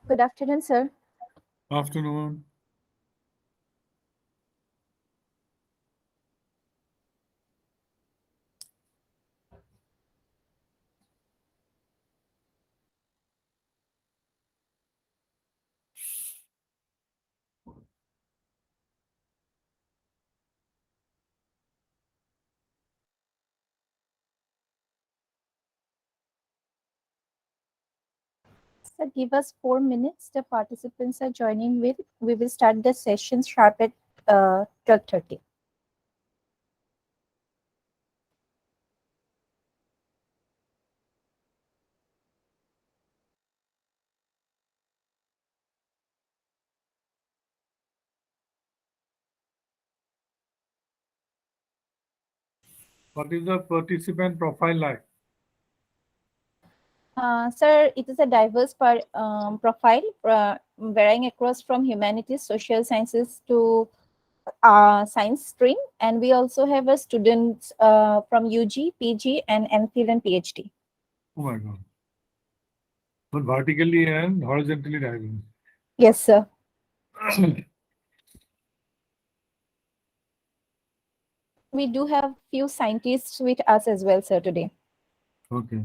Good afternoon, sir. Afternoon. Sir, give us 4 minutes. The participants are joining with. We will start the session sharp at 12:30. What is the participant profile like? Sir, it is a diverse profile varying across from humanities, social sciences to science stream. And we also have a students from UG, PG, and MPhil and PhD. Oh my God. But vertically and horizontally diverse. Yes, sir. We do have few scientists with us as well, sir, today. Okay.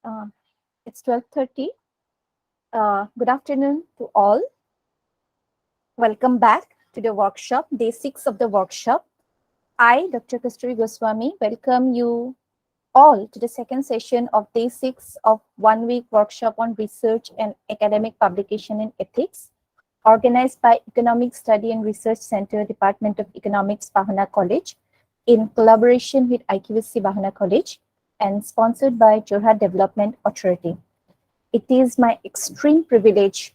Uh, it's 12:30. Good afternoon to all. Welcome back to the workshop, day 6 of the workshop. I, Dr. Kasturi Goswami, welcome you all to the second session of day 6 of 1 week workshop on research and academic publication in ethics, organized by Economic Study and Research Center, Department of Economics, Bahona College. in collaboration with IQAC Bahona College and sponsored by Jorhat Development Authority. It is my extreme privilege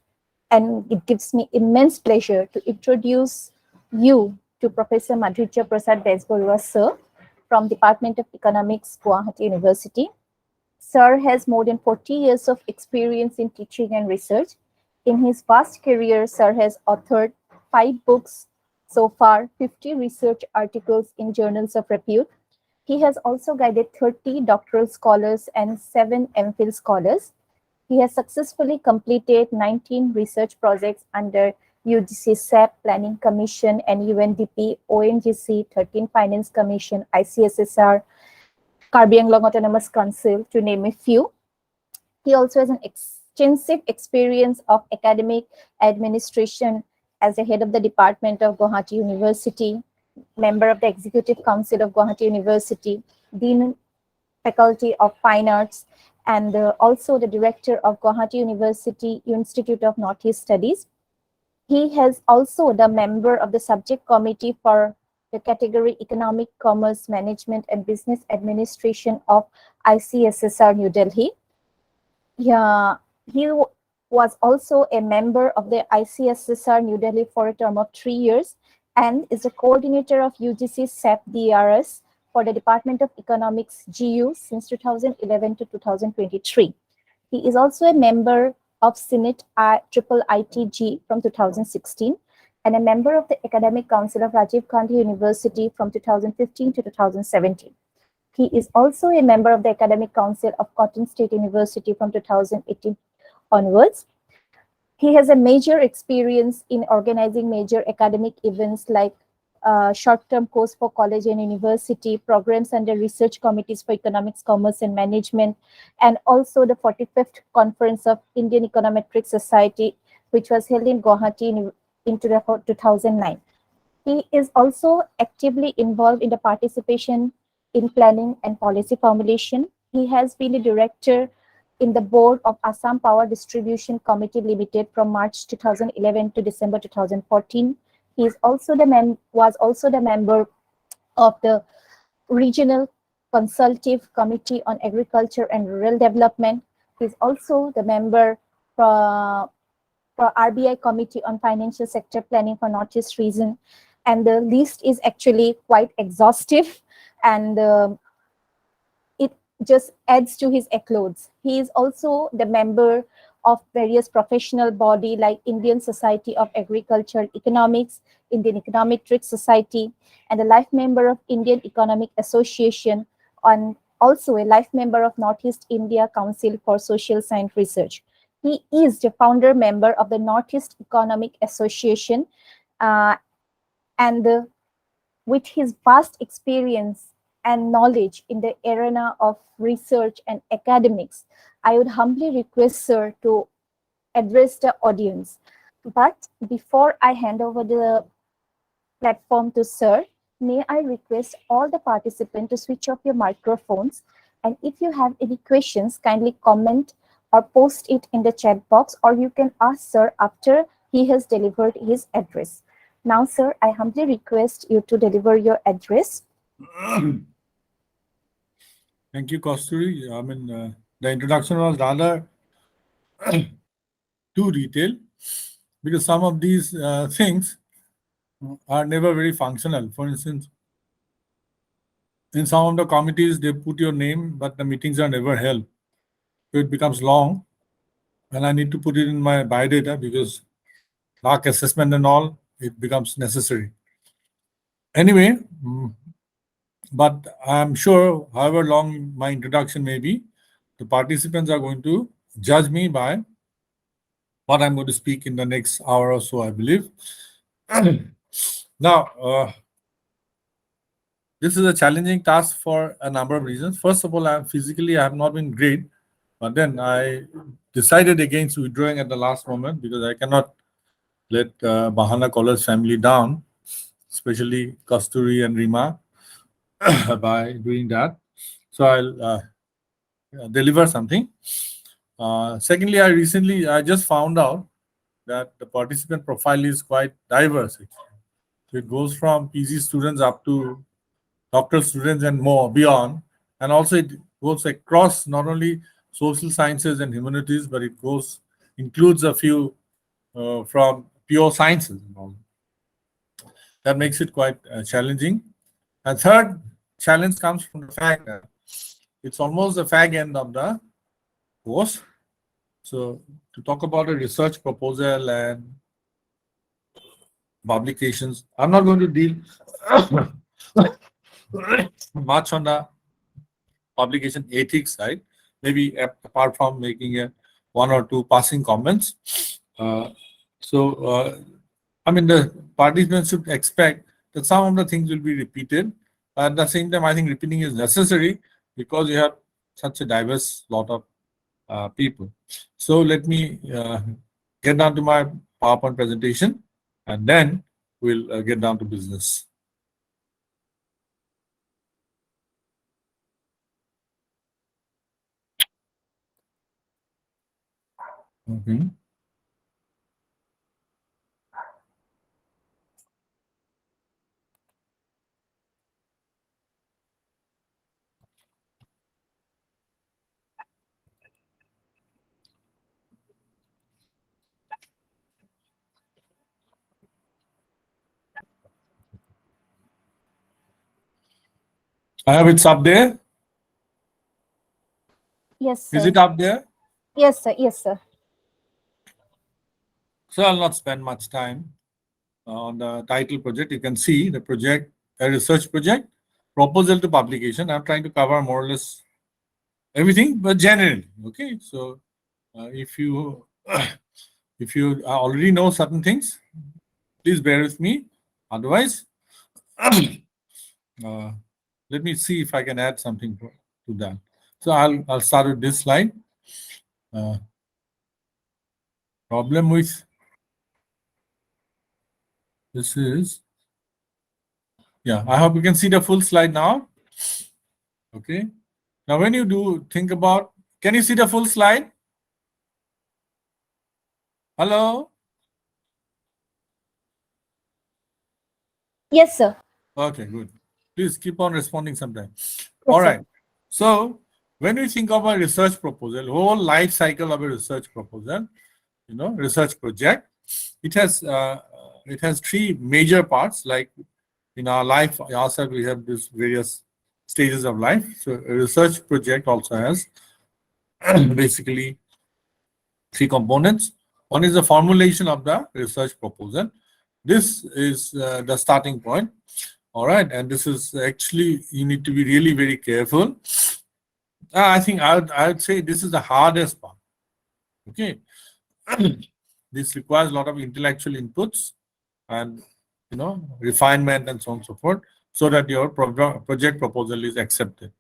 and it gives me immense pleasure to introduce you to Professor Madhurjya Prasad Bezbaruah, sir, from Department of Economics, Gauhati University. Sir has more than 40 years of experience in teaching and research. In his vast career, Sir has authored 5 books so far, 50 research articles in journals of repute. He has also guided 30 doctoral scholars and 7 MPhil scholars. He has successfully completed 19 research projects under UGC SAP Planning Commission and UNDP, ONGC, 13 Finance Commission, ICSSR, Karbi Anglong Autonomous Council, to name a few. He also has an extensive experience of academic administration as the head of the department of Gauhati University, member of the Executive Council of Gauhati University, Dean Faculty of Fine Arts, and also the director of Gauhati University Institute of Northeast Studies. He has also the member of the subject committee for the category Economic Commerce Management and Business Administration of ICSSR New Delhi. Yeah, he was also a member of the ICSSR New Delhi for a term of 3 years and is the coordinator of UGC SAP DRS for the Department of Economics GU since 2011 to 2023. He is also a member of Senate Triple ITG from 2016 and a member of the Academic Council of Rajiv Gandhi University from 2015 to 2017. He is also a member of the Academic Council of Cotton State University from 2018 onwards. He has a major experience in organizing major academic events like short-term course for college and university, programs under research committees for economics, commerce, and management, and also the 45th Conference of Indian Econometric Society, which was held in Gauhati in 2009. He is also actively involved in the participation in planning and policy formulation. He has been a director in the board of Assam Power Distribution Committee Limited from March 2011 to December 2014. He is also was also the member of the Regional Consultative Committee on Agriculture and Rural Development. He is also the member for RBI Committee on Financial Sector Planning for Northeast Region. And the list is actually quite exhaustive and it just adds to his eclodes. He is also the member of various professional body like Indian Society of Agricultural Economics, Indian Econometric Society, and a life member of Indian Economic Association, and also a life member of Northeast India Council for Social Science Research. He is the founder member of the Northeast Economic Association, and with his vast experience and knowledge in the arena of research and academics, I would humbly request Sir to address the audience. But before I hand over the platform to Sir, may I request all the participants to switch off your microphones, and if you have any questions, kindly comment or post it in the chat box, or you can ask Sir after he has delivered his address. Now, Sir, I humbly request you to deliver your address. Thank you, Kasturi. I mean, the introduction was rather too detailed because some of these things are never very functional. For instance, in some of the committees, they put your name, but the meetings are never held. So it becomes long, and I need to put it in my biodata because mark assessment and all, it becomes necessary. Anyway, but I'm sure, however long my introduction may be, the participants are going to judge me by what I'm going to speak in the next hour or so, I believe. Now, this is a challenging task for a number of reasons. First of all, I have not been great, but then I decided against withdrawing at the last moment because I cannot let Bahana College family down, especially Kasturi and Rima, by doing that. So I'll deliver something. Secondly, I just found out that the participant profile is quite diverse. So it goes from PG students up to doctor students and more beyond. And also it goes across not only social sciences and humanities, but it includes a few from pure sciences and all. That makes it quite challenging. And third challenge comes from the fact that it's almost the fag end of the course. So to talk about a research proposal and publications, I'm not going to deal much on the publication ethics side, maybe apart from making one or two passing comments. I mean, the participants should expect that some of the things will be repeated. At the same time, I think repeating is necessary because you have such a diverse lot of people. So let me get down to my PowerPoint presentation, and then we'll get down to business. Okay. I have it's up there. Yes, sir. Is it up there? Yes, sir. Yes, sir. So I'll not spend much time on the title project. You can see the project, a research project, proposal to publication. I'm trying to cover more or less everything, but generally, okay. So if you if you already know certain things, please bear with me. Otherwise, let me see if I can add something to that. So I'll start with this slide. Problem with this is, yeah, I hope you can see the full slide now. Okay. Now, when you do think about, can you see the full slide? Hello? Yes, sir. Okay, good. Please keep on responding sometime. Yes, All sir. right. So, when we think of a research proposal, whole life cycle of a research proposal, research project, it has three major parts. Like in our life, ourselves, we have these various stages of life. So, a research project also has basically three components. One is the formulation of the research proposal. This is the starting point. All right. And this is actually, you need to be really very careful. I think I would say this is the hardest part. Okay. This requires a lot of intellectual inputs and, refinement and so on and so forth, so that your project proposal is accepted.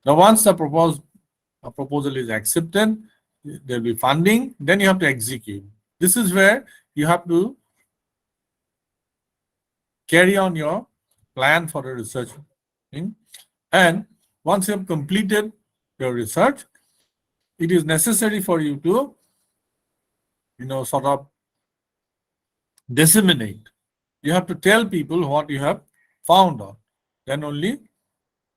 Now, once the proposal is accepted, there will be funding, then you have to execute. This is where you have to carry on your plan for the research thing. And once you have completed your research, it is necessary for you to, sort of disseminate. You have to tell people what you have found out. Then only,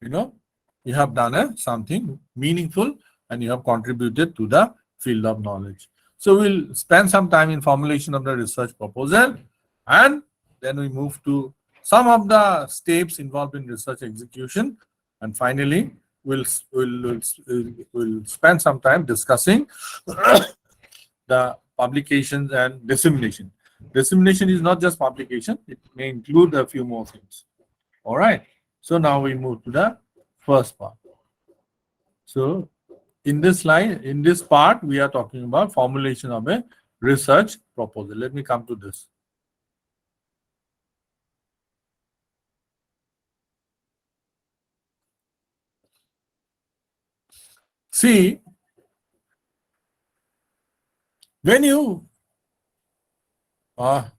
you have done something meaningful and you have contributed to the field of knowledge. So we'll spend some time in formulation of the research proposal, and then we move to some of the steps involved in research execution, and finally we'll spend some time discussing the publications and dissemination. Dissemination is not just publication, it may include a few more things. All right. So now we move to the first part. So in this slide, in this part, we are talking about formulation of a research proposal. Let me come to this. See, when you are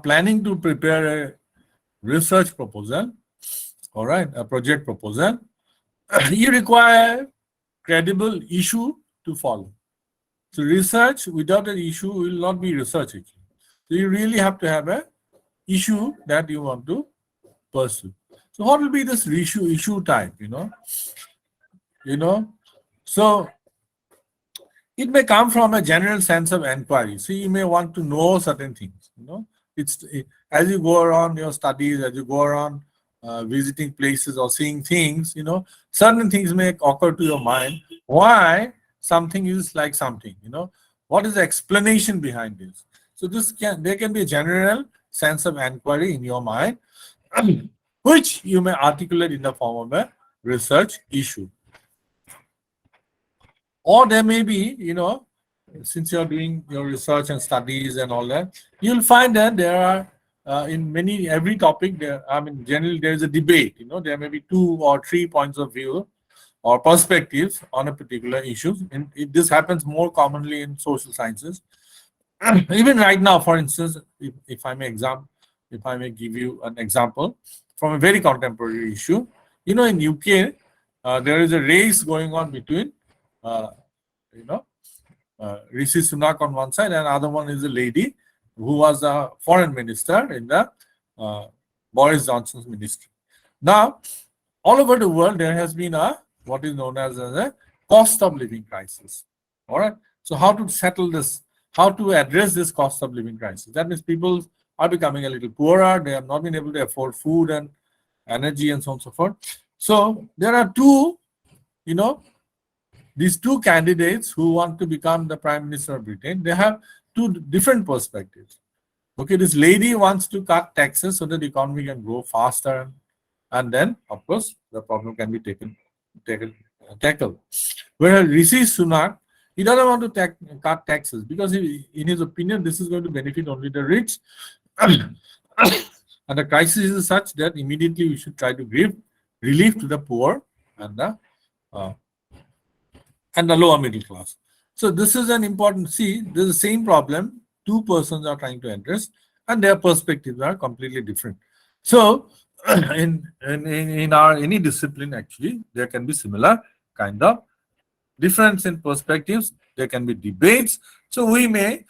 planning to prepare a research proposal, all right, a project proposal, you require credible issue to follow. So research without an issue will not be research. So you really have to have a issue that you want to pursue. So what will be this issue type, So it may come from a general sense of inquiry. So you may want to know certain things, as you go around your studies, as you go around visiting places or seeing things, certain things may occur to your mind. Why something is like something, what is the explanation behind this? So there can be a general sense of inquiry in your mind, which you may articulate in the form of a research issue. Or there may be, since you're doing your research and studies and all that, you'll find that there are every topic there, generally there is a debate, there may be 2 or 3 points of view or perspectives on a particular issue. And this happens more commonly in social sciences. Even right now, for instance, if I may give you an example from a very contemporary issue, in UK, there is a race going on between Rishi Sunak on one side, and other one is a lady who was a foreign minister in the Boris Johnson's ministry. Now, all over the world, there has been what is known as a cost of living crisis. All right. So, how to settle this? How to address this cost of living crisis? That means people are becoming a little poorer. They have not been able to afford food and energy and so on and so forth. So, there are these two candidates who want to become the Prime Minister of Britain. They have 2 different perspectives. Okay, this lady wants to cut taxes so that the economy can grow faster, and then, of course, the problem can be tackled. Whereas Rishi Sunak, he doesn't want to cut taxes because, in his opinion, this is going to benefit only the rich, and the crisis is such that immediately we should try to give relief to the poor and the lower middle class. So this is an important, this is the same problem 2 persons are trying to address, and their perspectives are completely different. So in any discipline, actually, there can be similar kind of difference in perspectives. There can be debates. So we may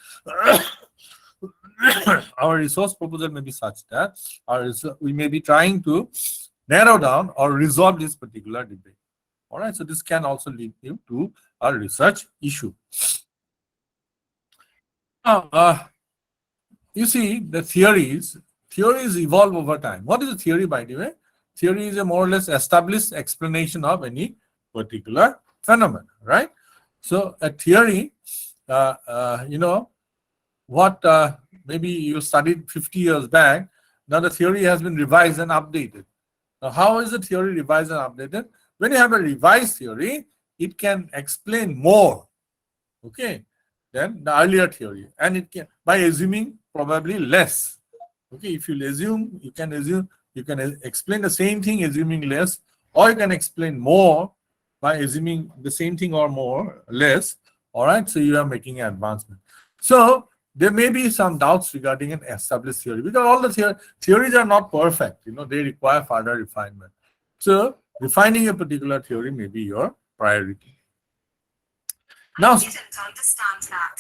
our resource proposal may be such that we may be trying to narrow down or resolve this particular debate. All right, so this can also lead you to a research issue. Now, you see, the theories evolve over time. What is a theory, by the way? Theory is a more or less established explanation of any particular phenomenon, right? So a theory, what maybe you studied 50 years back, now the theory has been revised and updated. Now, how is the theory revised and updated? When you have a revised theory, it can explain more, okay, than the earlier theory, and it can, by assuming probably less. Okay, if you assume, you can explain the same thing assuming less, or you can explain more by assuming the same thing or more, less. All right, so you are making an advancement. So there may be some doubts regarding an established theory because all the theories are not perfect. They require further refinement. So refining a particular theory may be your priority. Now, I didn't understand that.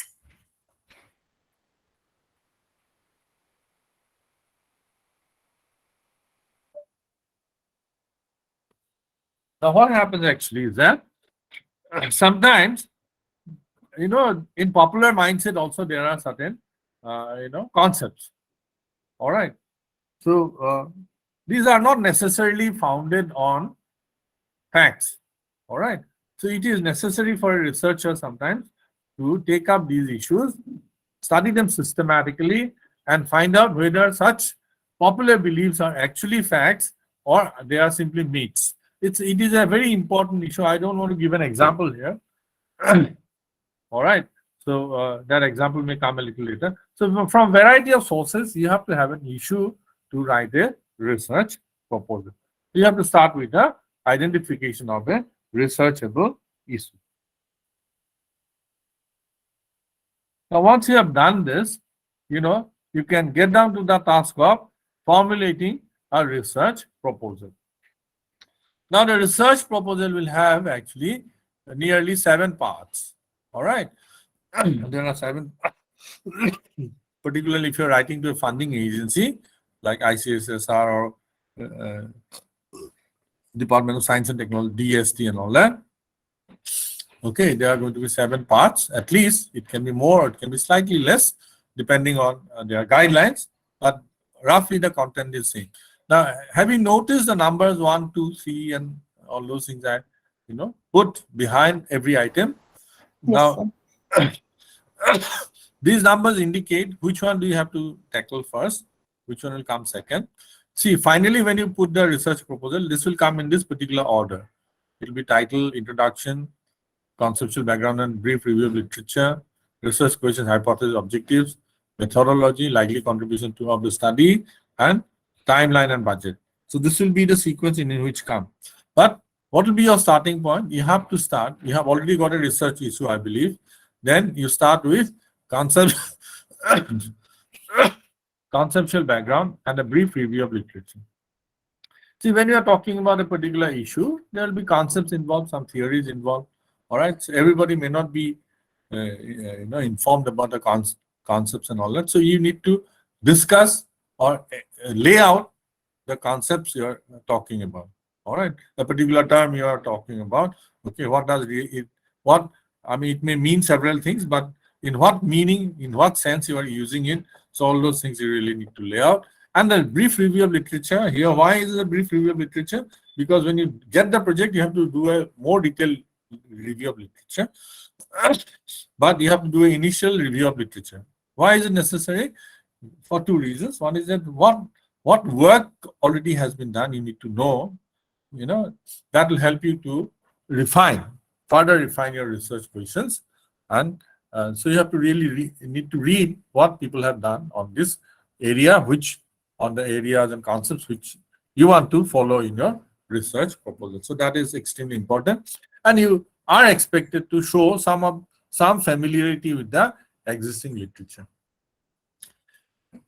Now, what happens actually is that sometimes, in popular mindset also there are certain, concepts. All right. So these are not necessarily founded on facts. All right. So it is necessary for a researcher sometimes to take up these issues, study them systematically, and find out whether such popular beliefs are actually facts or they are simply myths. It is a very important issue. I don't want to give an example here. All right. So that example may come a little later. So from variety of sources, you have to have an issue to write a research proposal. You have to start with the identification of a researchable issue. Now, once you have done this, you can get down to the task of formulating a research proposal. Now, the research proposal will have actually nearly 7 parts. All right. There are 7, particularly if you're writing to a funding agency like ICSSR or Department of Science and Technology, DST and all that. Okay, there are going to be 7 parts at least. It can be more, it can be slightly less, depending on their guidelines, but roughly the content is same. Now, have you noticed the numbers 1, 2, 3, and all those things that put behind every item? Yes, Now, sir. these numbers indicate which one do you have to tackle first, which one will come second. See, finally, when you put the research proposal, this will come in this particular order. It will be title, introduction, conceptual background and brief review of literature, research questions, hypothesis, objectives, methodology, likely contribution to of the study, and timeline and budget. So this will be the sequence in which come. But what will be your starting point? You have to start. You have already got a research issue, I believe. Then you start with concept, conceptual background and a brief review of literature. See, when you are talking about a particular issue, there will be concepts involved, some theories involved. All right, so everybody may not be, informed about the concepts and all that. So you need to discuss or lay out the concepts you are talking about. All right, a particular term you are talking about. Okay, what does it? What I mean, it may mean several things, but in what meaning, in what sense you are using it. So all those things you really need to lay out. And the brief review of literature here. Why is it a brief review of literature? Because when you get the project, you have to do a more detailed review of literature, but you have to do an initial review of literature. Why is it necessary? For 2 reasons. One is that what work already has been done, you need to know. That will help you to further refine your research questions, and so you have to really need to read what people have done on this area, on the areas and concepts which you want to follow in your research proposal. So that is extremely important, and you are expected to show some familiarity with the existing literature.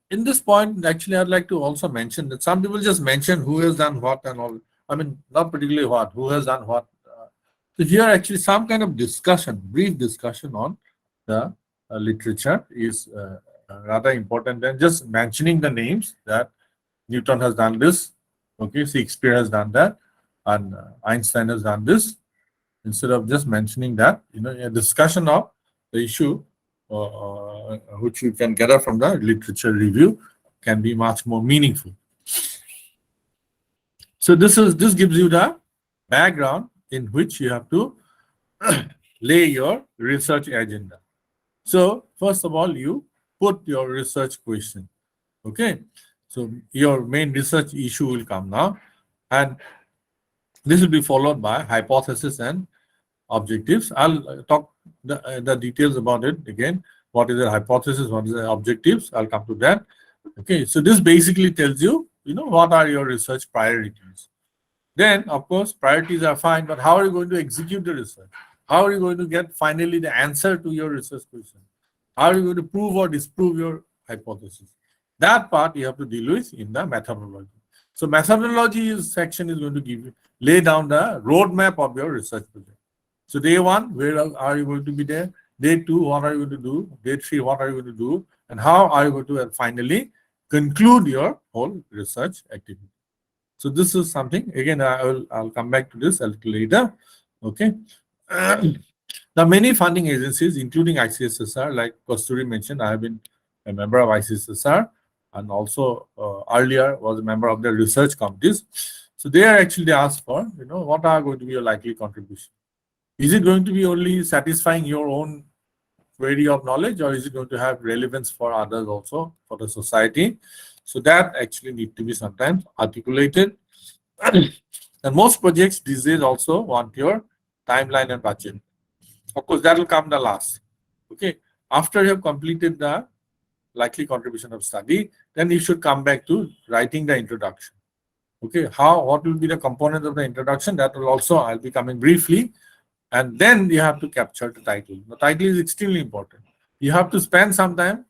In this point, actually, I'd like to also mention that some people just mention who has done what and all. I mean, not particularly what, who has done what. So here, actually, some kind of discussion, brief discussion on the literature is rather important than just mentioning the names that Newton has done this, okay, Shakespeare has done that, and Einstein has done this. Instead of just mentioning that, a discussion of the issue, which you can gather from the literature review, can be much more meaningful. So this gives you the background in which you have to lay your research agenda. So first of all, you put your research question. Okay, so your main research issue will come now, and this will be followed by hypothesis and objectives. I'll talk the details about it again. What is the hypothesis? What is the objectives? I'll come to that. Okay, so this basically tells you, what are your research priorities. Then, of course, priorities are fine, but how are you going to execute the research? How are you going to get finally the answer to your research question? How are you going to prove or disprove your hypothesis? That part you have to deal with in the methodology. So methodology section is going to lay down the roadmap of your research project. So day 1, where are you going to be there? Day 2, what are you going to do? Day 3, what are you going to do? And how are you going to finally conclude your whole research activity? So this is something, again, I'll come back to this a little later. Okay. Now, many funding agencies, including ICSSR, like Kasturi mentioned, I have been a member of ICSSR, and also earlier was a member of the research committees. So they are actually asked for, what are going to be your likely contribution? Is it going to be only satisfying your own query of knowledge, or is it going to have relevance for others also, for the society? So that actually need to be sometimes articulated. And most projects these days also want your timeline and budget. Of course, that will come the last. Okay. After you have completed the likely contribution of study, then you should come back to writing the introduction. Okay. What will be the components of the introduction? That will also, I'll be coming briefly. And then you have to capture the title. The title is extremely important. You have to spend some time,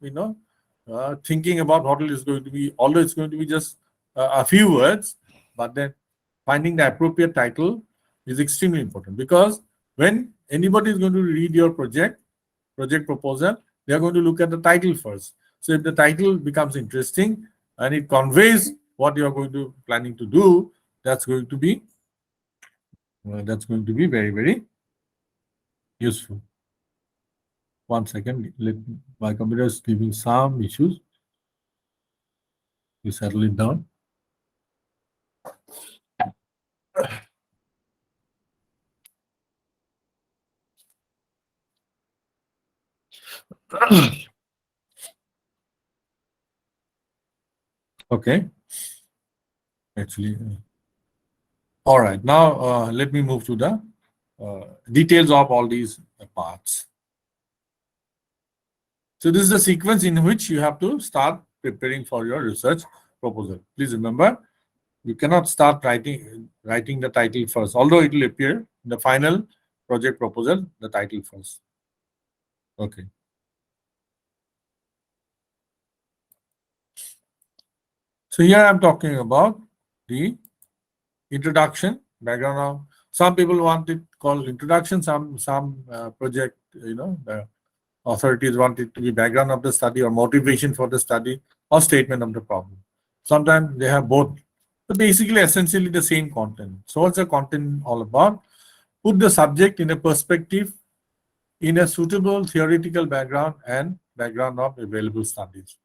thinking about what it is going to be, although it's going to be just a few words, but then finding the appropriate title is extremely important, because when anybody is going to read your project proposal, they are going to look at the title first. So if the title becomes interesting and it conveys what you are planning to do, that's going to be That's going to be very, very useful. 1 second. My computer is giving some issues. You settle it down. Okay. Actually, all right. Now, let me move to the details of all these parts. So this is the sequence in which you have to start preparing for your research proposal. Please remember, you cannot start writing the title first, although it will appear in the final project proposal, the title first. Okay. So here I'm talking about the introduction, background of. Some people want it called introduction. Some project, the authorities want it to be background of the study or motivation for the study or statement of the problem. Sometimes they have both. So basically, essentially the same content. So what's the content all about? Put the subject in a perspective, in a suitable theoretical background and background of available studies.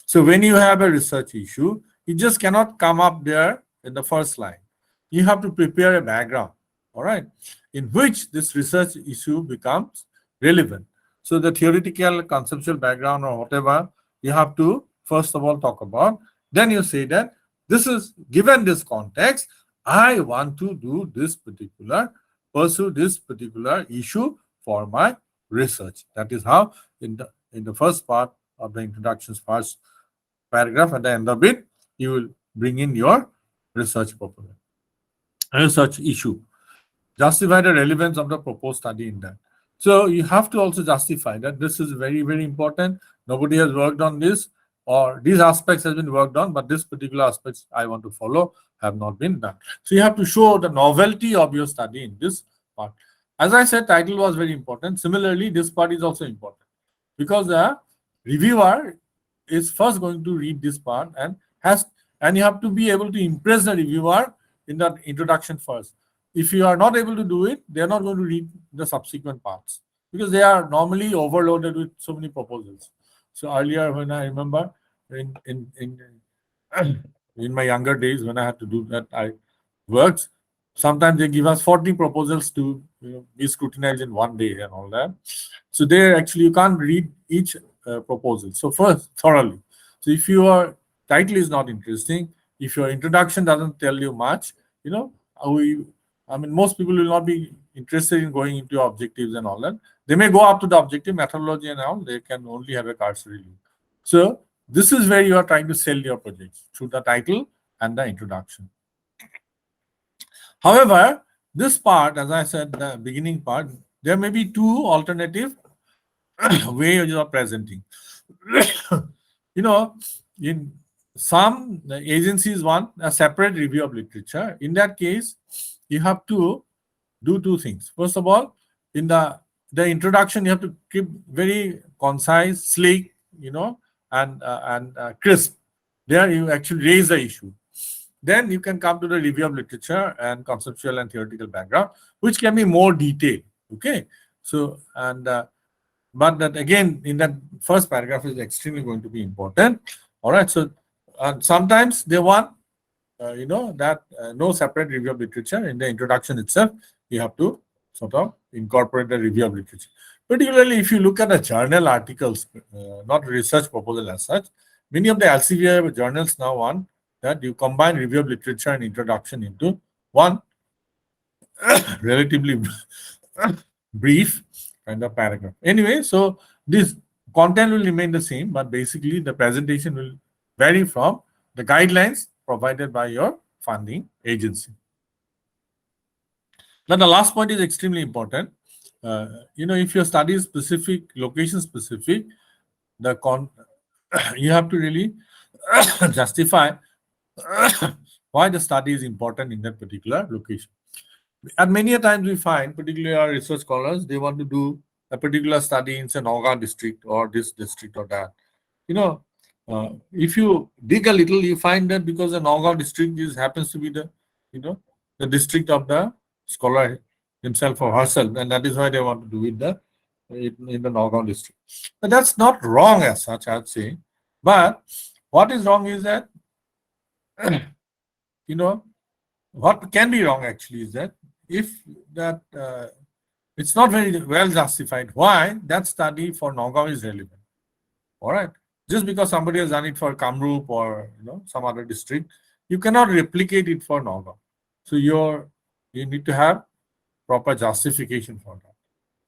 So when you have a research issue, you just cannot come up there in the first line. You have to prepare a background, all right, in which this research issue becomes relevant. So the theoretical, conceptual background or whatever, you have to first of all talk about. Then you say that this is given this context, I want to do this particular, pursue this particular issue for my research. That is how in the first part of the introduction's first paragraph, at the end of it, you will bring in your research proposal, research issue. Justify the relevance of the proposed study in that. So you have to also justify that this is very, very important. Nobody has worked on this, or these aspects has been worked on, but this particular aspects I want to follow have not been done. So you have to show the novelty of your study in this part. As I said, title was very important. Similarly, this part is also important because the reviewer is first going to read this part and you have to be able to impress the reviewer in the introduction first. If you are not able to do it, they are not going to read the subsequent parts because they are normally overloaded with so many proposals. So earlier, when I remember in my younger days when I had to do that, I worked. Sometimes they give us 40 proposals to be scrutinized in one day and all that. So there actually you can't read each proposal. So first thoroughly. So if your title is not interesting, if your introduction doesn't tell you much, I mean most people will not be interested in going into your objectives and all that. They may go up to the objective methodology and all. They can only have a cursory look. So this is where you are trying to sell your project through the title and the introduction. However, this part, as I said, the beginning part, there may be two alternative ways of presenting. In some agencies want a separate review of literature. In that case, you have to do two things. First of all, in the introduction, you have to keep very concise, sleek, and crisp. There you actually raise the issue. Then you can come to the review of literature and conceptual and theoretical background, which can be more detailed. Okay, so but that again in that first paragraph is extremely going to be important. All right, so sometimes they want that no separate review of literature in the introduction itself. You have to sort of incorporate the review of literature. Particularly if you look at the journal articles, not research proposal as such, many of the Elsevier journals now want that you combine review of literature and introduction into one relatively brief kind of paragraph. Anyway, so this content will remain the same, but basically the presentation will vary from the guidelines provided by your funding agency. Now, the last point is extremely important. If your study is specific, location specific, you have to really justify why the study is important in that particular location. And many a times we find, particularly our research scholars, they want to do a particular study in say Naga district or this district or that. If you dig a little, you find that because the Naga district happens to be the the district of the scholar himself or herself, and that is why they want to do it in the Nagaon district. But that's not wrong as such, I'd say. But what is wrong is that, you know, what can be wrong actually is that if that it's not very well justified why that study for Nagaon is relevant. All right, just because somebody has done it for Kamrup or some other district, you cannot replicate it for Nagaon. So you need to have proper justification for that.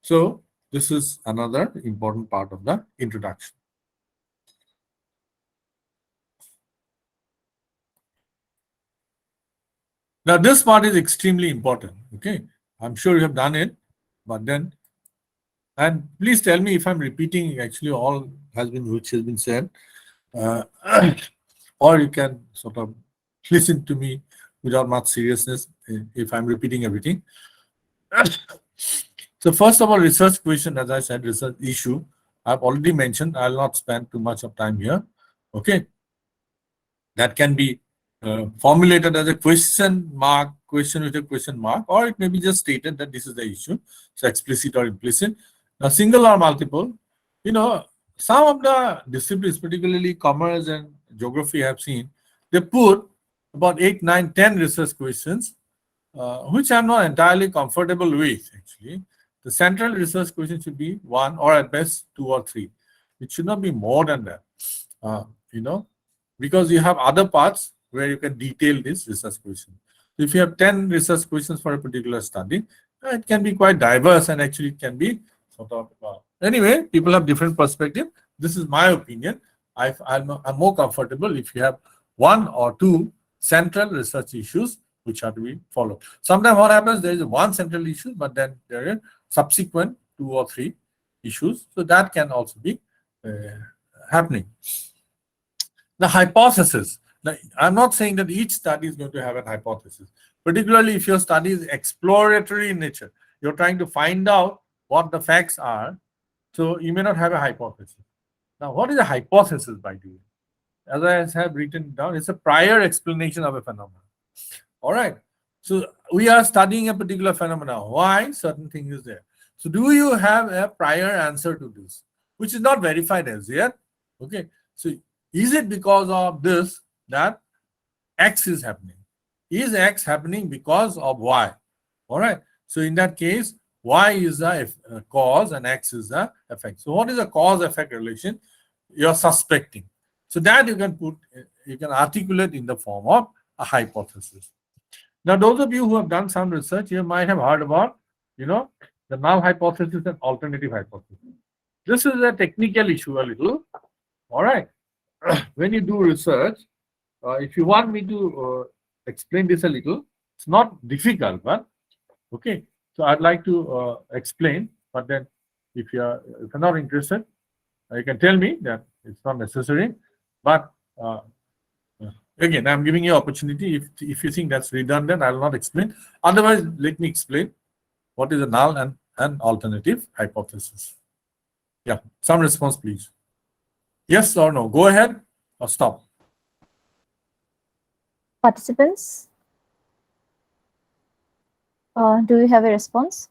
So this is another important part of the introduction. Now this part is extremely important. Okay, I'm sure you have done it, but then, and please tell me if I'm repeating actually all which has been said, or you can sort of listen to me without much seriousness if I'm repeating everything. So first of all, research question, as I said, research issue, I've already mentioned. I'll not spend too much of time here. Okay, that can be formulated as a question with a question mark, or it may be just stated that this is the issue, so explicit or implicit. Now, single or multiple, some of the disciplines, particularly commerce and geography, I have seen, they put about 8, 9, 10 research questions, which I'm not entirely comfortable with, actually. The central research question should be 1 or at best 2 or 3. It should not be more than that, because you have other parts where you can detail this research question. If you have 10 research questions for a particular study, it can be quite diverse and actually it can be sort of, anyway, people have different perspective. This is my opinion. I'm more comfortable if you have 1 or 2 central research issues which are to be followed. Sometimes what happens, there is one central issue, but then there are subsequent 2 or 3 issues. So that can also be happening. The hypothesis. Now, I'm not saying that each study is going to have a hypothesis, particularly if your study is exploratory in nature. You're trying to find out what the facts are, so you may not have a hypothesis. Now, what is a hypothesis, by the way? As I have written down, it's a prior explanation of a phenomenon. All right. So we are studying a particular phenomenon. Why certain thing is there? So do you have a prior answer to this, which is not verified as yet? Okay. So is it because of this that X is happening? Is X happening because of Y? All right. So in that case, Y is the cause and X is the effect. So what is the cause-effect relation? You're suspecting. So that you can articulate in the form of a hypothesis. Now, those of you who have done some research, you might have heard about, the null hypothesis and alternative hypothesis. This is a technical issue a little. All right. When you do research, if you want me to explain this a little, it's not difficult, but okay. So I'd like to explain, but then if you're not interested, you can tell me that it's not necessary. But again, I'm giving you opportunity. If you think that's redundant, I'll not explain. Otherwise, let me explain what is a null and alternative hypothesis. Yeah, some response, please. Yes or no? Go ahead or stop. Participants, do you have a response?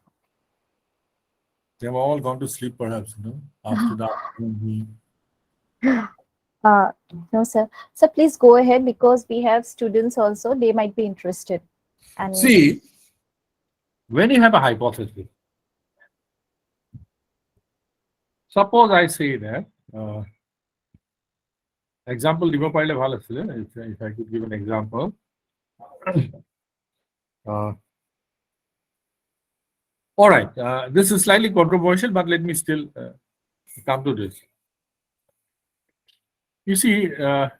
They have all gone to sleep, perhaps, after that. No, sir. So please go ahead, because we have students also. They might be interested. And see, when you have a hypothesis, suppose I say that, example, if I could give an example. All right, this is slightly controversial, but let me still come to this. You see, have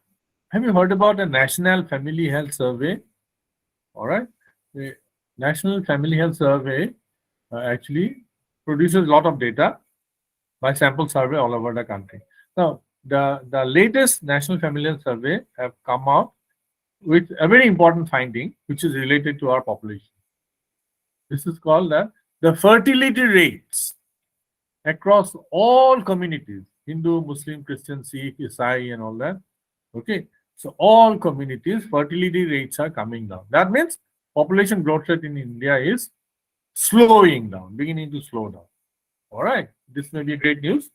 you heard about a National Family Health Survey? All right, the National Family Health Survey actually produces a lot of data by sample survey all over the country. Now, the latest National Family Health Survey have come out with a very important finding, which is related to our population. This is called the fertility rates across all communities, Hindu, Muslim, Christian, Sikh, Isai, and all that. Okay, so all communities, fertility rates are coming down. That means population growth rate in India is slowing down, beginning to slow down. All right, this may be great news.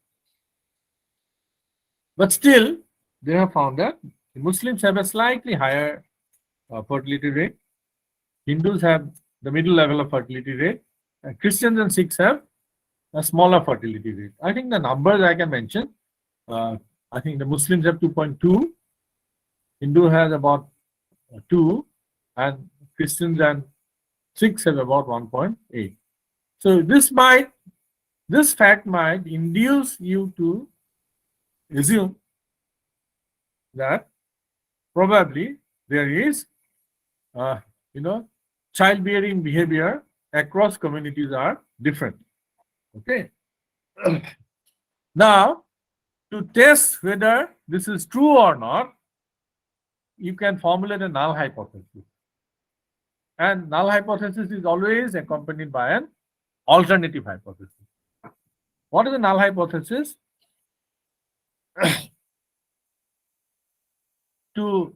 But still, they have found that Muslims have a slightly higher fertility rate. Hindus have the middle level of fertility rate. And Christians and Sikhs have a smaller fertility rate. I think the numbers I can mention, I think the Muslims have 2.2, Hindu has about 2, and Christians and Sikhs have about 1.8. So this fact might induce you to assume that probably there is, childbearing behavior across communities are different. Okay. Now, to test whether this is true or not, you can formulate a null hypothesis. And null hypothesis is always accompanied by an alternative hypothesis. What is a null hypothesis? To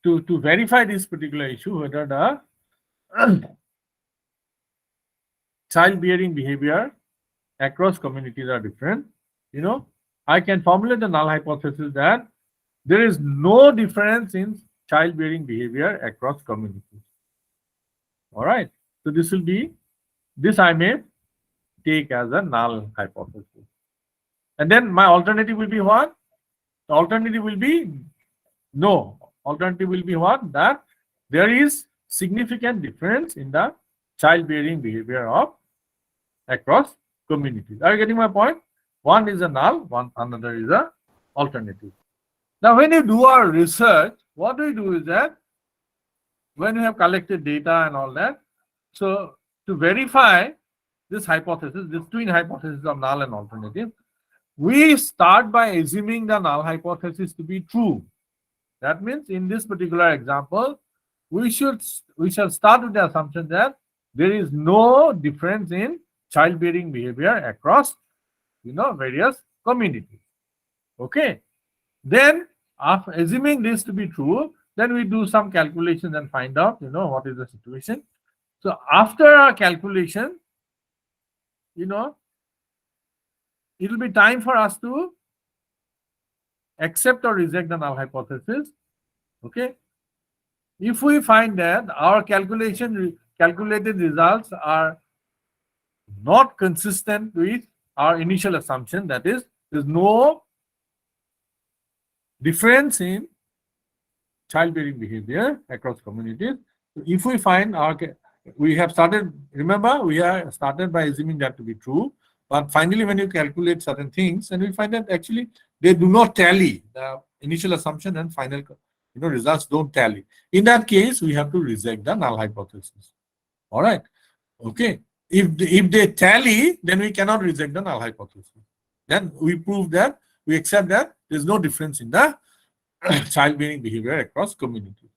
verify this particular issue, whether the childbearing behavior across communities are different, I can formulate the null hypothesis that there is no difference in childbearing behavior across communities. All right. So this I may take as a null hypothesis. And then my alternative will be what? The alternative will be no. Alternative will be what? That there is significant difference in the childbearing behavior of across communities. Are you getting my point? One is a null, another is a alternative. Now, when you do our research, what we do is that when we have collected data and all that, so to verify this hypothesis, this twin hypothesis of null and alternative, we start by assuming the null hypothesis to be true. That means in this particular example, we shall start with the assumption that there is no difference in childbearing behavior across various communities. Okay. Then after assuming this to be true, then we do some calculations and find out what is the situation. So after our calculation, it will be time for us to accept or reject the null hypothesis. Okay. If we find that our calculated results are not consistent with our initial assumption, that is, there's no difference in childbearing behavior across communities. If we find we have started by assuming that to be true, but finally when you calculate certain things, and we find that actually they do not tally, the initial assumption and final results don't tally. In that case, we have to reject the null hypothesis. All right. Okay. If they tally, then we cannot reject the null hypothesis. Then we prove that, we accept that there's no difference in the childbearing behavior across communities.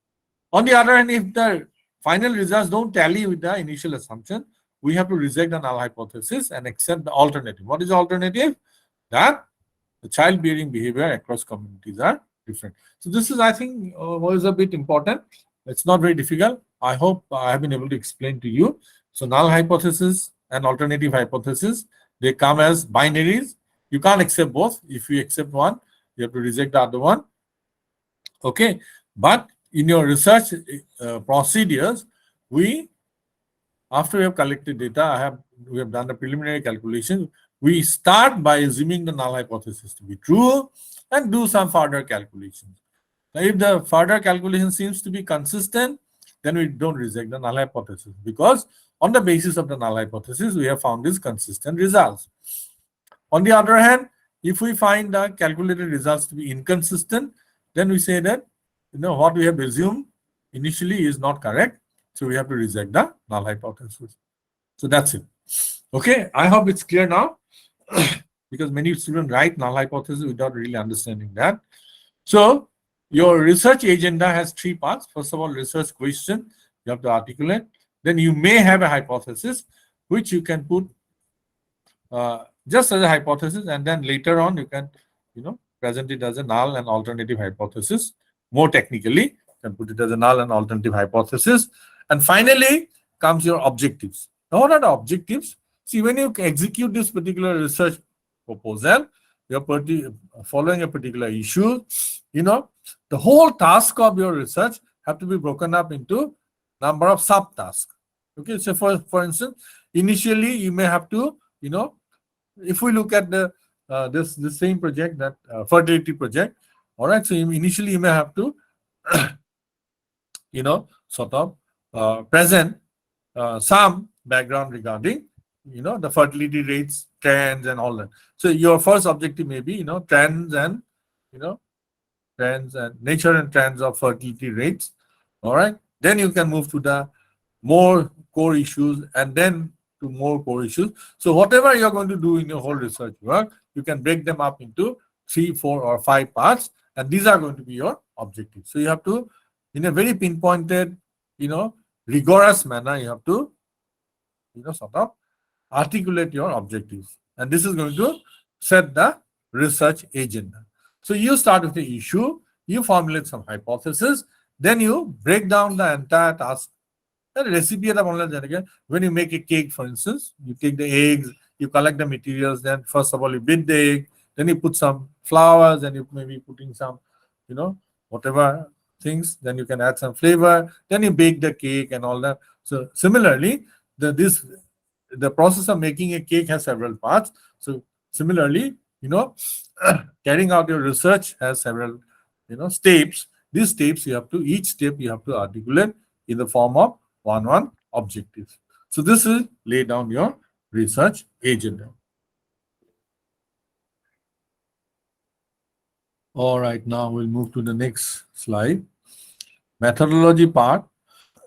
On the other hand, if the final results don't tally with the initial assumption, we have to reject the null hypothesis and accept the alternative. What is the alternative? That the childbearing behavior across communities are different. So this is, I think, was a bit important. It's not very difficult. I hope I have been able to explain to you. So null hypothesis and alternative hypothesis, they come as binaries. You can't accept both. If you accept one, you have to reject the other one. Okay. But in your research procedures, after we have collected data, we have done the preliminary calculation. We start by assuming the null hypothesis to be true and do some further calculations. Now, if the further calculation seems to be consistent, then we don't reject the null hypothesis, because on the basis of the null hypothesis, we have found these consistent results. On the other hand, if we find the calculated results to be inconsistent, then we say that what we have assumed initially is not correct. So we have to reject the null hypothesis. So that's it. Okay, I hope it's clear now, because many students write null hypothesis without really understanding that. So your research agenda has 3 parts. First of all, research question you have to articulate. Then you may have a hypothesis, which you can put just as a hypothesis, and then later on you can present it as a null and alternative hypothesis. More technically, you can put it as a null and alternative hypothesis. And finally comes your objectives. Now, what are the objectives? See, when you execute this particular research proposal, you're following a particular issue, the whole task of your research have to be broken up into number of subtasks. Okay, so for instance, initially you may have to, if we look at the this same project, that fertility project, all right. So initially you may have to, sort of present some background regarding, the fertility rates, trends, and all that. So your first objective may be, trends and, trends and nature and trends of fertility rates. All right. Then you can move to the more core issues, and then to more core issues. So whatever you're going to do in your whole research work, you can break them up into 3, 4, or 5 parts, and these are going to be your objectives. So you have to, in a very pinpointed, rigorous manner, you have to, sort of articulate your objectives. And this is going to set the research agenda. So you start with the issue, you formulate some hypothesis, then you break down the entire task. The recipe when you make a cake, for instance, you take the eggs, you collect the materials, then first of all you beat the egg, then you put some flowers, and you maybe putting some, whatever things, then you can add some flavor, then you bake the cake and all that. So similarly, the process of making a cake has several parts. So similarly, carrying out your research has several, steps. These steps each step you have to articulate in the form of one objectives. So this is lay down your research agenda. All right, now we'll move to the next slide. Methodology part.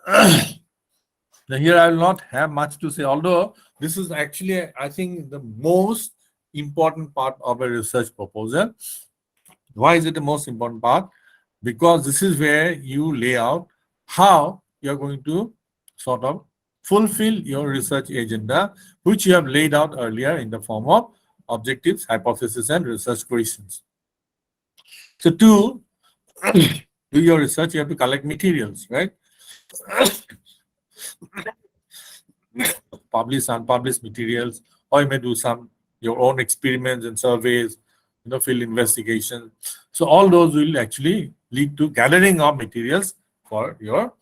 Now here I will not have much to say, although this is actually, I think, the most important part of a research proposal. Why is it the most important part? Because this is where you lay out how you're going to sort of fulfill your research agenda, which you have laid out earlier in the form of objectives, hypothesis, and research questions. So to do your research, you have to collect materials, right? Publish unpublished materials, or you may do some your own experiments and surveys, field investigations. So all those will actually lead to gathering of materials for your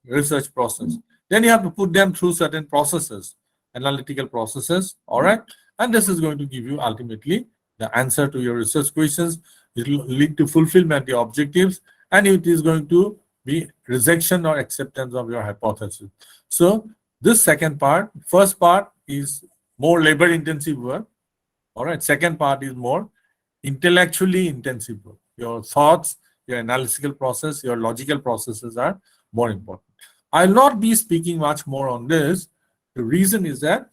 research process. Then you have to put them through certain processes, analytical processes, all right? And this is going to give you ultimately the answer to your research questions. It will lead to fulfillment of your objectives, and it is going to be rejection or acceptance of your hypothesis. So this second part, first part is more labor-intensive work, all right? Second part is more intellectually intensive work. Your thoughts, your analytical process, your logical processes are more important. I'll not be speaking much more on this. The reason is that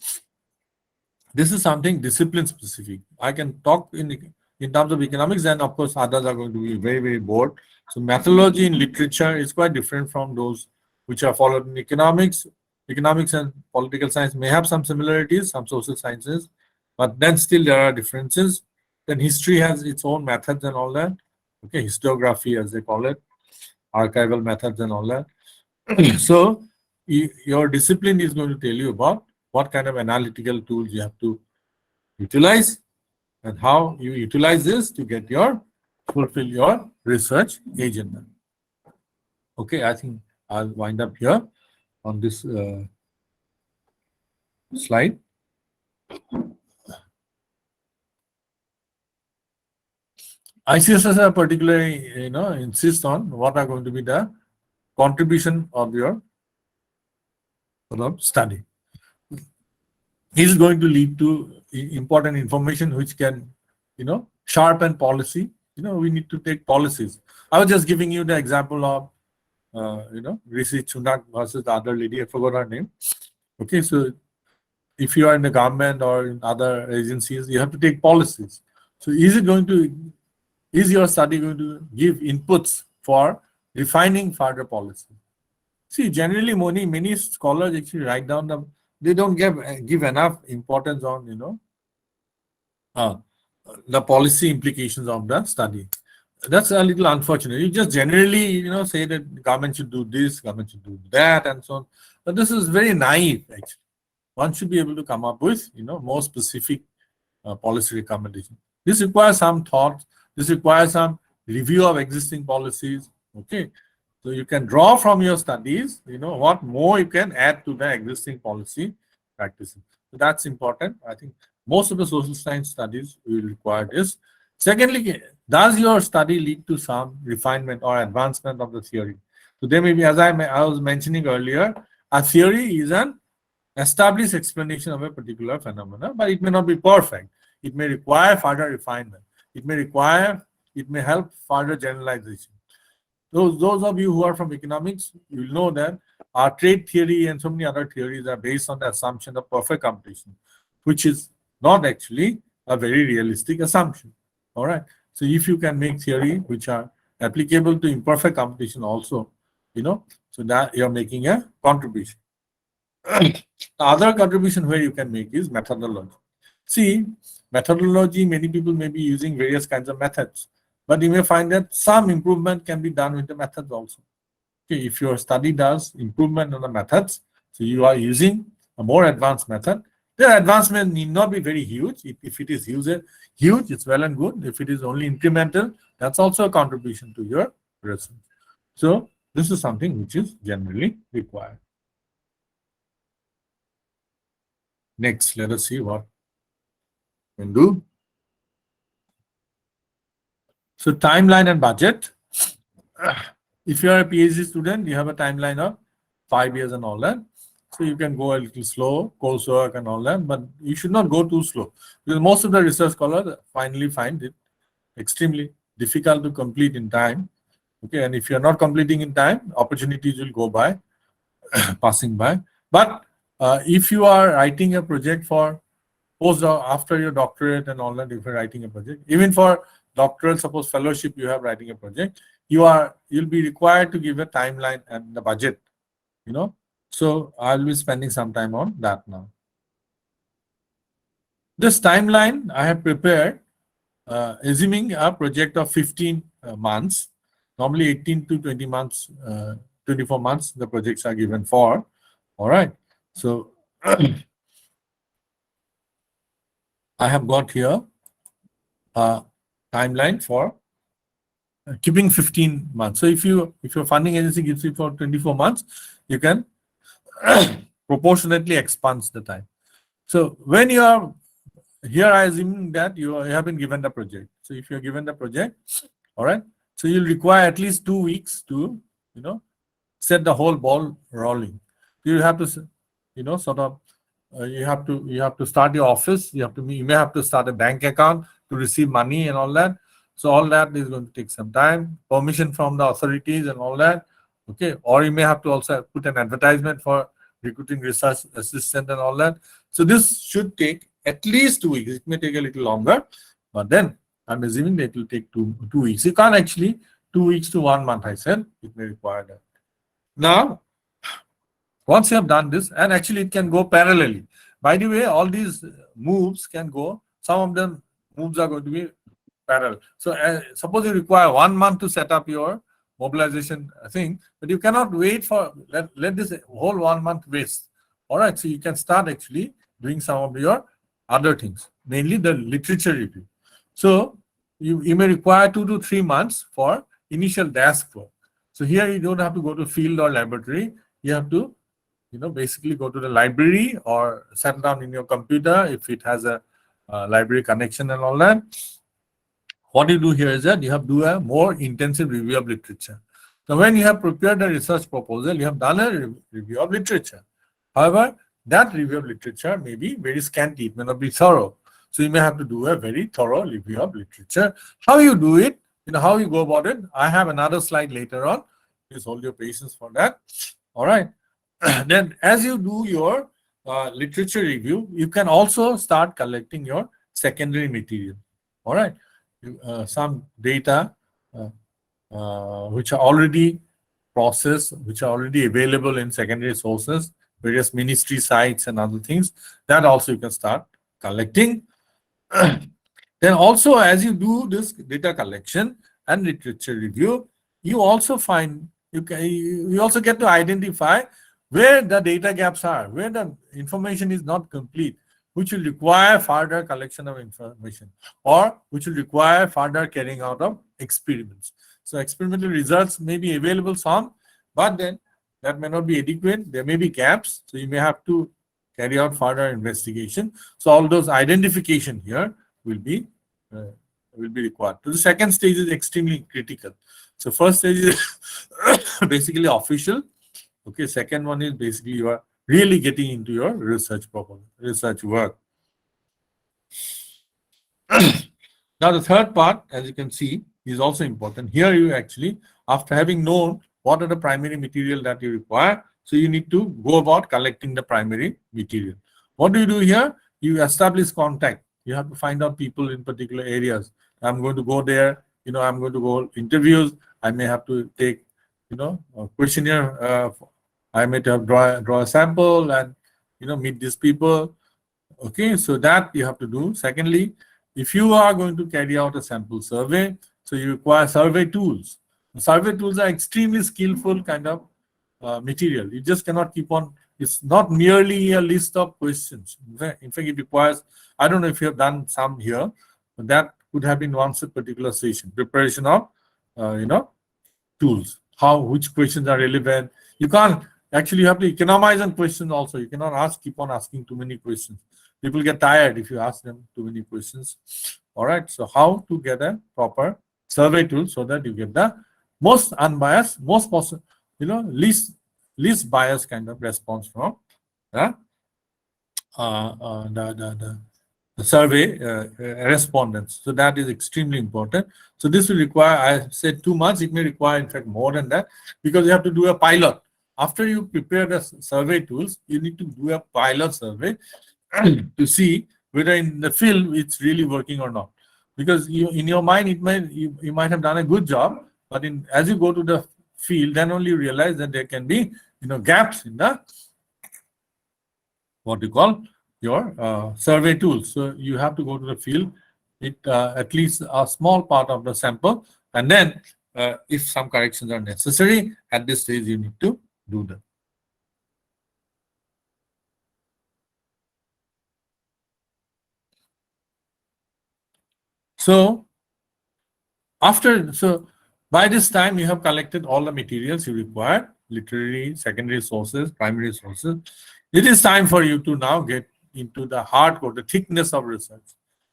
this is something discipline specific. I can talk in terms of economics, and of course others are going to be very, very bored. So methodology in literature is quite different from those which are followed in economics. Economics and political science may have some similarities, some social sciences, but then still there are differences. Then history has its own methods and all that. Okay, historiography as they call it, archival methods and all that. So your discipline is going to tell you about what kind of analytical tools you have to utilize and how you utilize this to fulfill your research agenda. Okay, I think I'll wind up here on this slide. ICSS particularly, insist on what are going to be the contribution of your study. This is going to lead to important information which can, sharpen policy. We need to take policies. I was just giving you the example of, Rishi Sunak versus the other lady. I forgot her name. Okay, so if you are in the government or in other agencies, you have to take policies. So is your study going to give inputs for refining further policy? See, generally, many scholars actually write down they don't give enough importance on, the policy implications of the study. That's a little unfortunate. You just generally, say that government should do this, government should do that, and so on. But this is very naive, actually. One should be able to come up with, more specific policy recommendation. This requires some thought. This requires some review of existing policies. Okay, so you can draw from your studies, what more you can add to the existing policy practices. So that's important. I think most of the social science studies will require this. Secondly, does your study lead to some refinement or advancement of the theory? So there may be, as I was mentioning earlier, a theory is an established explanation of a particular phenomena, but it may not be perfect. It may require further refinement. It may help further generalization. Those of you who are from economics, you will know that our trade theory and so many other theories are based on the assumption of perfect competition, which is not actually a very realistic assumption. All right. So if you can make theory which are applicable to imperfect competition also, so that you're making a contribution. The other contribution where you can make is methodology. See, methodology, many people may be using various kinds of methods, but you may find that some improvement can be done with the methods also. Okay, if your study does improvement on the methods, so you are using a more advanced method, the advancement need not be very huge. If it is huge, it's well and good. If it is only incremental, that's also a contribution to your research. So this is something which is generally required. Next, let us see what we can do. So timeline and budget. If you are a PhD student, you have a timeline of 5 years and all that. So you can go a little slow, coursework and all that, but you should not go too slow. Because most of the research scholars finally find it extremely difficult to complete in time. Okay, and if you're not completing in time, opportunities will go by, passing by. But if you are writing a project for after your doctorate and all that, if you're writing a project, even for doctoral, suppose fellowship, you have writing a project, you'll be required to give a timeline and the budget, So I'll be spending some time on that now. This timeline I have prepared, assuming a project of 15 months, normally 18 to 20 months, 24 months, the projects are given for. All right. So I have got here a timeline for keeping 15 months. So if your funding agency gives you for 24 months, you can proportionately expand the time. So when you are here, I assume that you have been given the project. So if you're given the project, all right, so you'll require at least 2 weeks to, set the whole ball rolling. You have to, sort of, you have to start your office. You may have to start a bank account to receive money and all that. So all that is going to take some time, permission from the authorities and all that. Okay, or you may have to also put an advertisement for recruiting research assistant and all that. So this should take at least 2 weeks. It may take a little longer, but then I'm assuming that it will take two weeks. You can't actually 2 weeks to 1 month. I said it may require that. Now, once you have done this, and actually it can go parallelly. By the way, all these moves can go. Some of them moves are going to be parallel. So suppose you require 1 month to set up your mobilization thing, but you cannot wait for let this whole 1 month waste. All right, so you can start actually doing some of your other things, mainly the literature review. So you may require 2 to 3 months for initial desk work. So here you don't have to go to field or laboratory. You have to, basically go to the library or settle down in your computer if it has a library connection and all that. What you do here is that you have to do a more intensive review of literature. So when you have prepared a research proposal, you have done a review of literature. However, that review of literature may be very scanty. It may not be thorough. So you may have to do a very thorough review of literature. How you do it, how you go about it, I have another slide later on. Please hold your patience for that. All right. Then as you do your literature review, you can also start collecting your secondary material. All right. Some data which are already processed, which are already available in secondary sources, various ministry sites and other things, that also you can start collecting. Then also, as you do this data collection, and literature review. You also find you also get to identify where the data gaps are, where the information is not complete, which will require further collection of information, or which will require further carrying out of experiments. So experimental results may be available some, but then that may not be adequate. There may be gaps, so you may have to carry out further investigation. So all those identification here will be uh, required. So the second stage is extremely critical. So first stage is basically official. Okay, second one is basically you are really getting into your research proposal, research work. Now the third part, as you can see, is also important. Here you actually, after having known what are the primary material that you require, so you need to go about collecting the primary material. What do you do here? You establish contact. You have to find out people in particular areas. I'm going to go there, I'm going to go interviews. I may have to take, a questionnaire. I may have draw a sample and, meet these people. Okay, so that you have to do. Secondly, if you are going to carry out a sample survey, so you require survey tools. Survey tools are extremely skillful kind of material. You just cannot keep on. It's not merely a list of questions. In fact, it requires, I don't know if you have done some here, but that could have been one particular session, preparation of, tools, which questions are relevant. You can't, actually you have to economize on questions also. You cannot keep on asking too many questions. People get tired if you ask them too many questions. All right, so how to get a proper survey tool so that you get the most unbiased, most possible, least biased kind of response from the survey respondents. So that is extremely important. So this will require, I said too much, it may require in fact more than that, because you have to do a pilot. After you prepare the survey tools, you need to do a pilot survey to see whether in the field it's really working or not. Because in your mind, you might have done a good job, but as you go to the field, then only you realize that there can be gaps in the what you call your survey tools. So you have to go to the field, at least a small part of the sample, and then if some corrections are necessary, at this stage you need to do them. So by this time you have collected all the materials you require, literary, secondary sources, primary sources. It is time for you to now get into the hardcore, the thickness of research.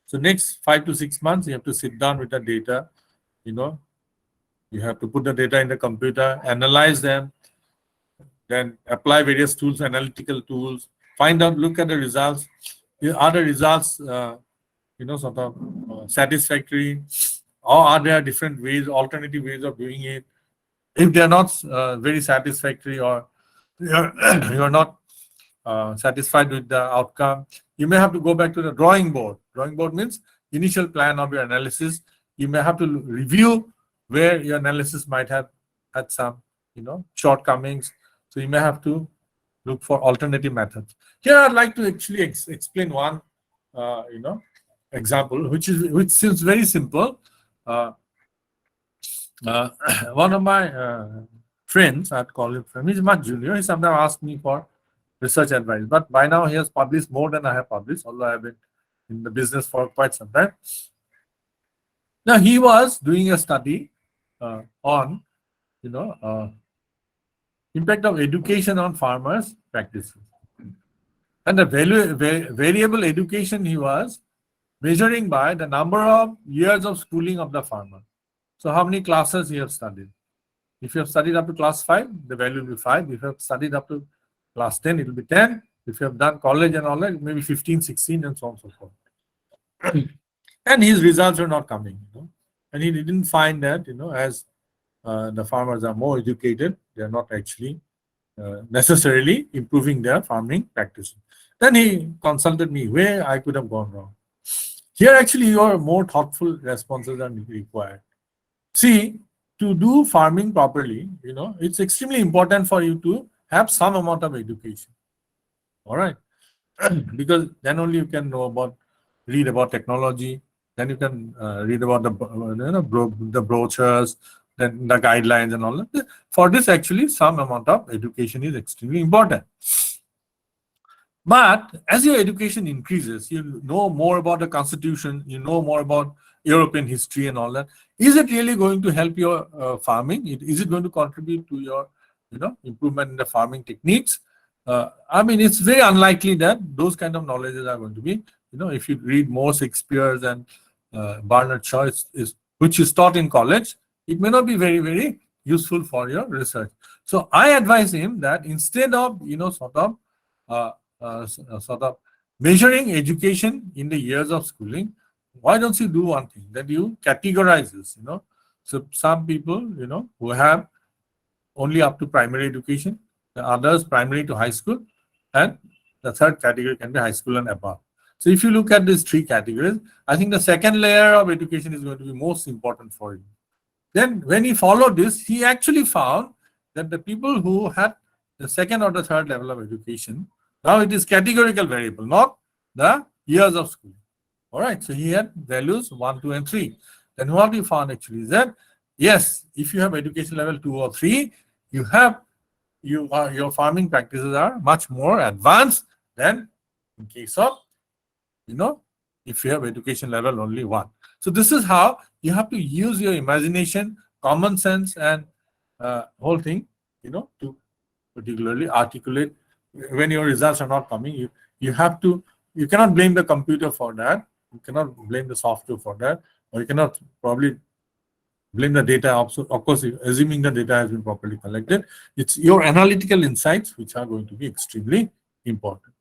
So next 5 to 6 months, you have to sit down with the data, you have to put the data in the computer, analyze them, then apply various tools, analytical tools, find out, look at the results. Are the results, sort of satisfactory, or are there different ways, alternative ways of doing it? If they are not very satisfactory, or you are not satisfied with the outcome, you may have to go back to the drawing board. Drawing board means initial plan of your analysis. You may have to review where your analysis might have had some, shortcomings. So you may have to look for alternative methods. Here, I'd like to actually explain one, example, which seems very simple. One of my friends, I'd call him friend, he's much junior. He sometimes asks me for research advice, but by now he has published more than I have published, although I have been in the business for quite some time. Now he was doing a study on, impact of education on farmers' practices, and the variable education he was measuring by the number of years of schooling of the farmer. So how many classes you have studied? If you have studied up to class 5, the value will be 5. If you have studied up to class 10, it will be 10. If you have done college and all that, maybe 15, 16, and so on and so forth. And his results are not coming. And he didn't find that, as the farmers are more educated, they are not actually necessarily improving their farming practices. Then he consulted me where I could have gone wrong. Here, actually, your more thoughtful responses are required. See, to do farming properly, it's extremely important for you to have some amount of education. All right. Because then only you can read about technology, Then you can read about the brochures, then the guidelines and all that. For this, actually, some amount of education is extremely important. But as your education increases, you know more about the constitution, you know more about European history and all that. Is it really going to help your farming? Is it going to contribute to your, improvement in the farming techniques? I mean, it's very unlikely that those kind of knowledges are going to be, if you read more Shakespeare's and Bernard Shaw, which is taught in college, it may not be very, very useful for your research. So I advise him that instead of, sort of measuring education in the years of schooling, why don't you do one thing, that you categorize this, So some people, who have only up to primary education, the others primary to high school, and the third category can be high school and above. So if you look at these three categories, I think the second layer of education is going to be most important for you. Then when he followed this, he actually found that the people who had the second or the third level of education, now it is categorical variable, not the years of school. All right, so he had values 1, 2, and 3. Then what he found actually is that, yes, if you have education level 2 or 3, your farming practices are much more advanced than in case of, if you have education level only 1. So this is how you have to use your imagination, common sense, and whole thing, to particularly articulate when your results are not coming. You cannot blame the computer for that. You cannot blame the software for that, or you cannot probably blame the data. Of course, assuming the data has been properly collected, it's your analytical insights which are going to be extremely important.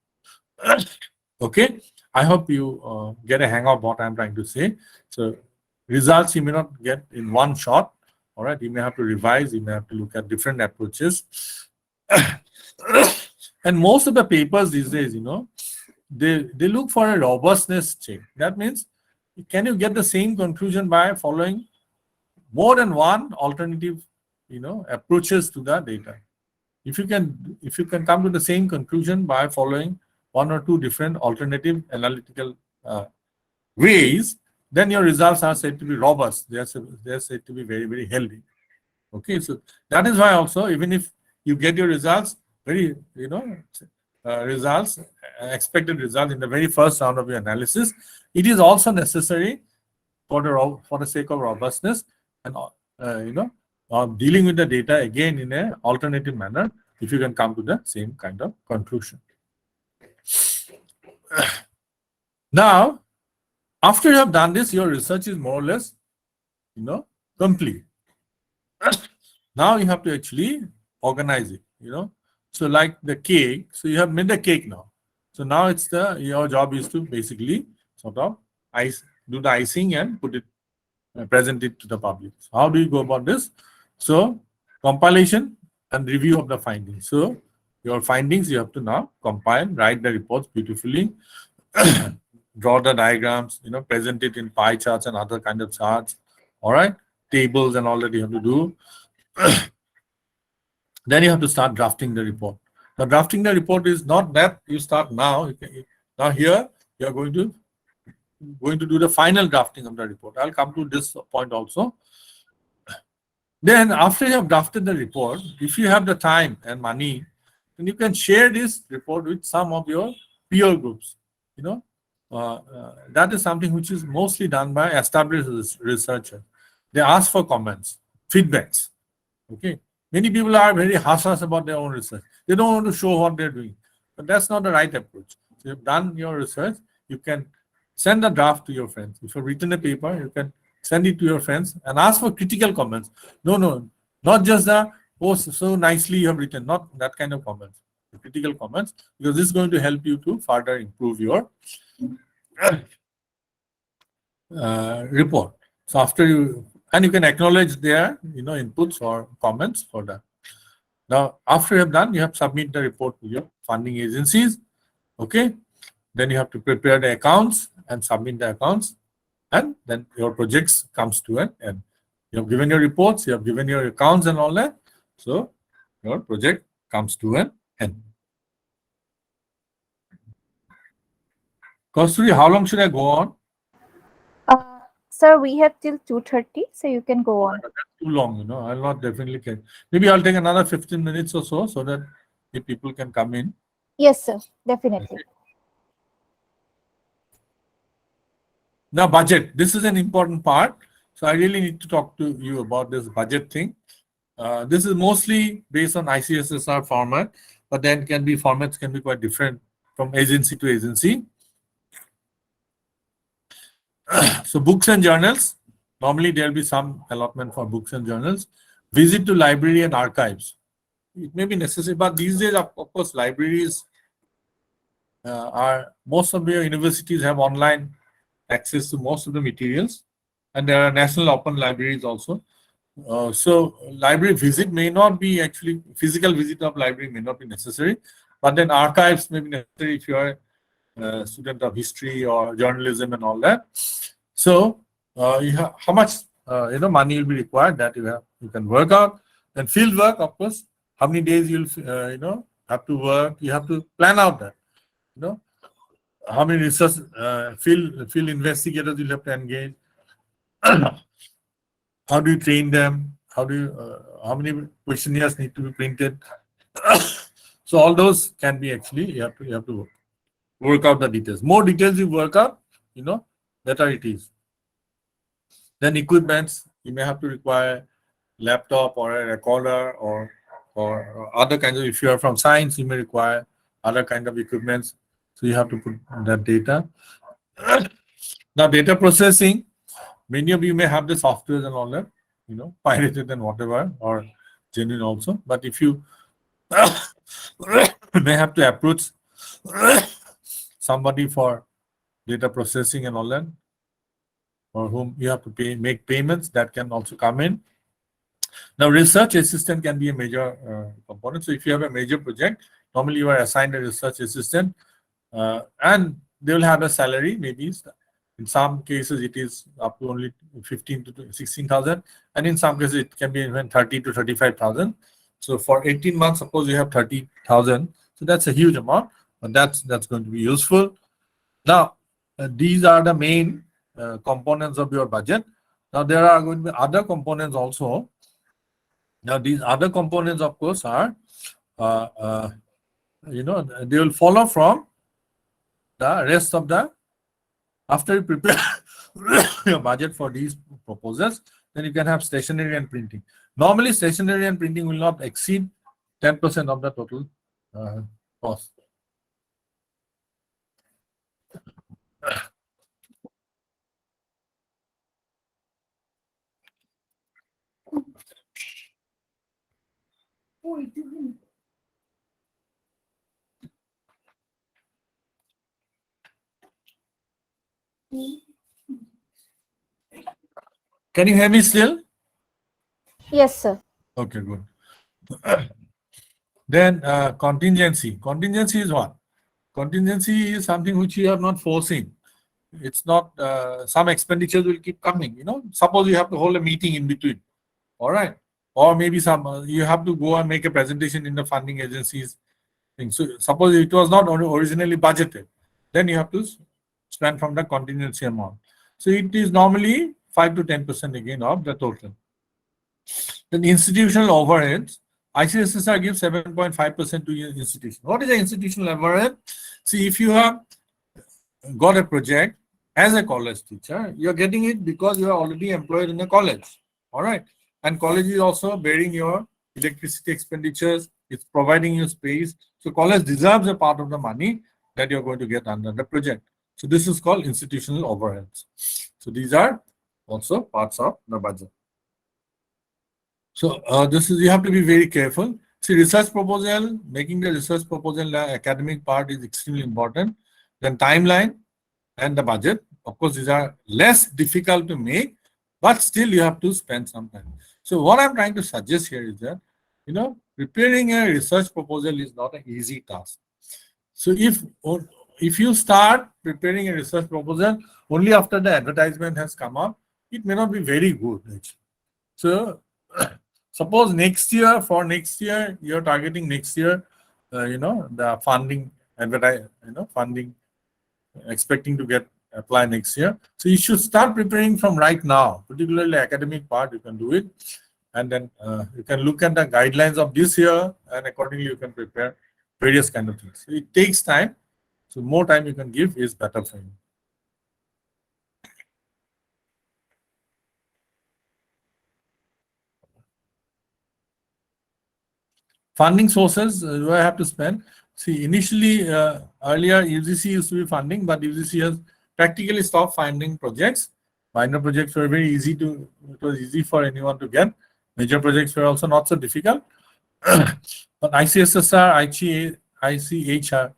Okay, I hope you get a hang of what I'm trying to say. So results you may not get in one shot. All right, you may have to revise, you may have to look at different approaches. And most of the papers these days, they look for a robustness check. That means, can you get the same conclusion by following more than one alternative, approaches to the data? If you can come to the same conclusion by following one or two different alternative analytical ways, then your results are said to be robust. They are said to be very, very healthy. Okay, so that is why also, even if you get your results very, expected results in the very first round of your analysis, it is also necessary for the sake of robustness and dealing with the data again in an alternative manner, if you can come to the same kind of conclusion. Now, after you have done this, your research is more or less, complete. Now you have to actually organize it, So like the cake, so you have made the cake now. So now your job is to basically sort of do the icing and present it to the public. So how do you go about this? So compilation and review of the findings. So your findings you have to now compile, write the reports beautifully, draw the diagrams, present it in pie charts and other kind of charts. All right, tables and all that you have to do. Then you have to start drafting the report. Now, drafting the report is not that you start now. Now here you are going to do the final drafting of the report. I'll come to this point also. Then after you have drafted the report, if you have the time and money, then you can share this report with some of your peer groups. That is something which is mostly done by established researchers. They ask for comments, feedbacks. Okay. Many people are very hush-hush about their own research. They don't want to show what they're doing. But that's not the right approach. So you've done your research, you can send a draft to your friends. If you've written a paper, you can send it to your friends and ask for critical comments. No, not just so nicely you have written, not that kind of comments. Critical comments, because this is going to help you to further improve your report. So after you can acknowledge their inputs or comments for that. Now after you have done, you have submit the report to your funding agencies. Okay, then you have to prepare the accounts and submit the accounts, and then your projects comes to an end. You have given your reports, you have given your accounts and all that, so your project comes to an end. Kasturi, how long should I go on? Sir, we have till 2:30, so you can go on. That's too long, I'll not definitely care. Maybe I'll take another 15 minutes or so that the people can come in. Yes, sir, definitely. Now, budget. This is an important part. So I really need to talk to you about this budget thing. This is mostly based on ICSSR format, but then formats can be quite different from agency to agency. So books and journals. Normally there will be some allotment for books and journals. Visit to library and archives. It may be necessary, but these days, of course, libraries most of your universities have online access to most of the materials, and there are national open libraries also. So library visit may not be actually physical visit of library may not be necessary, but then archives may be necessary if you are a student of history or journalism and all that. So how much money will be required that you can work out. And field work, of course, how many days you'll have to work. You have to plan out that. How many research field investigators you'll have to engage. How do you train them? How many questionnaires need to be printed? So all those can be actually you have to work out the details. More details you work out, better it is. Then equipments, you may have to require laptop or a recorder or other kinds of. If you are from science, you may require other kind of equipments. So you have to put that data. Now data processing, many of you may have the softwares and all that, pirated and whatever, or genuine also. But if you may have to approach somebody for data processing and all that, or whom you have to make payments, that can also come in. Now, research assistant can be a major component. So if you have a major project, normally you are assigned a research assistant, and they will have a salary, maybe. In some cases, it is up to only 15 to 16,000, and in some cases, it can be even 30 to 35,000. So for 18 months, suppose you have 30,000, so that's a huge amount, but that's going to be useful. Now, these are the main components of your budget. Now, there are going to be other components also. Now, these other components, of course, are they will follow from the rest of the. After you prepare your budget for these proposals, then you can have stationery and printing. Normally, stationery and printing will not exceed 10% of the total cost. Can you hear me still? Yes, sir. Okay, good. Then contingency. Contingency is what? Contingency is something which you have not foreseen. It's not, some expenditures will keep coming. Suppose you have to hold a meeting in between. All right. Or maybe you have to go and make a presentation in the funding agencies thing. So suppose it was not originally budgeted, then you have to spend from the contingency amount. So it is normally 5 to 10% again of the total. Then institutional overheads, ICSSR gives 7.5% to your institution. What is the institutional overhead? See, if you have got a project as a college teacher, you're getting it because you are already employed in a college. All right. And college is also bearing your electricity expenditures. It's providing you space. So college deserves a part of the money that you're going to get under the project. So this is called institutional overheads. So these are also parts of the budget. So you have to be very careful. See, research proposal, making the research proposal, the academic part is extremely important. Then timeline and the budget. Of course, these are less difficult to make, but still you have to spend some time. So what I'm trying to suggest here is that, preparing a research proposal is not an easy task. So if you start preparing a research proposal only after the advertisement has come up, it may not be very good. Actually. So suppose you're targeting next year, the funding, funding, expecting to get apply next year. So you should start preparing from right now, particularly academic part, you can do it. And then you can look at the guidelines of this year, and accordingly you can prepare various kind of things. So it takes time. So more time you can give is better for you. Funding sources, do I have to spend? See, initially, earlier UGC used to be funding, but UGC has practically stopped funding projects. Minor projects were very easy to, it was easy for anyone to get. Major projects were also not so difficult. But ICSSR, ICHR,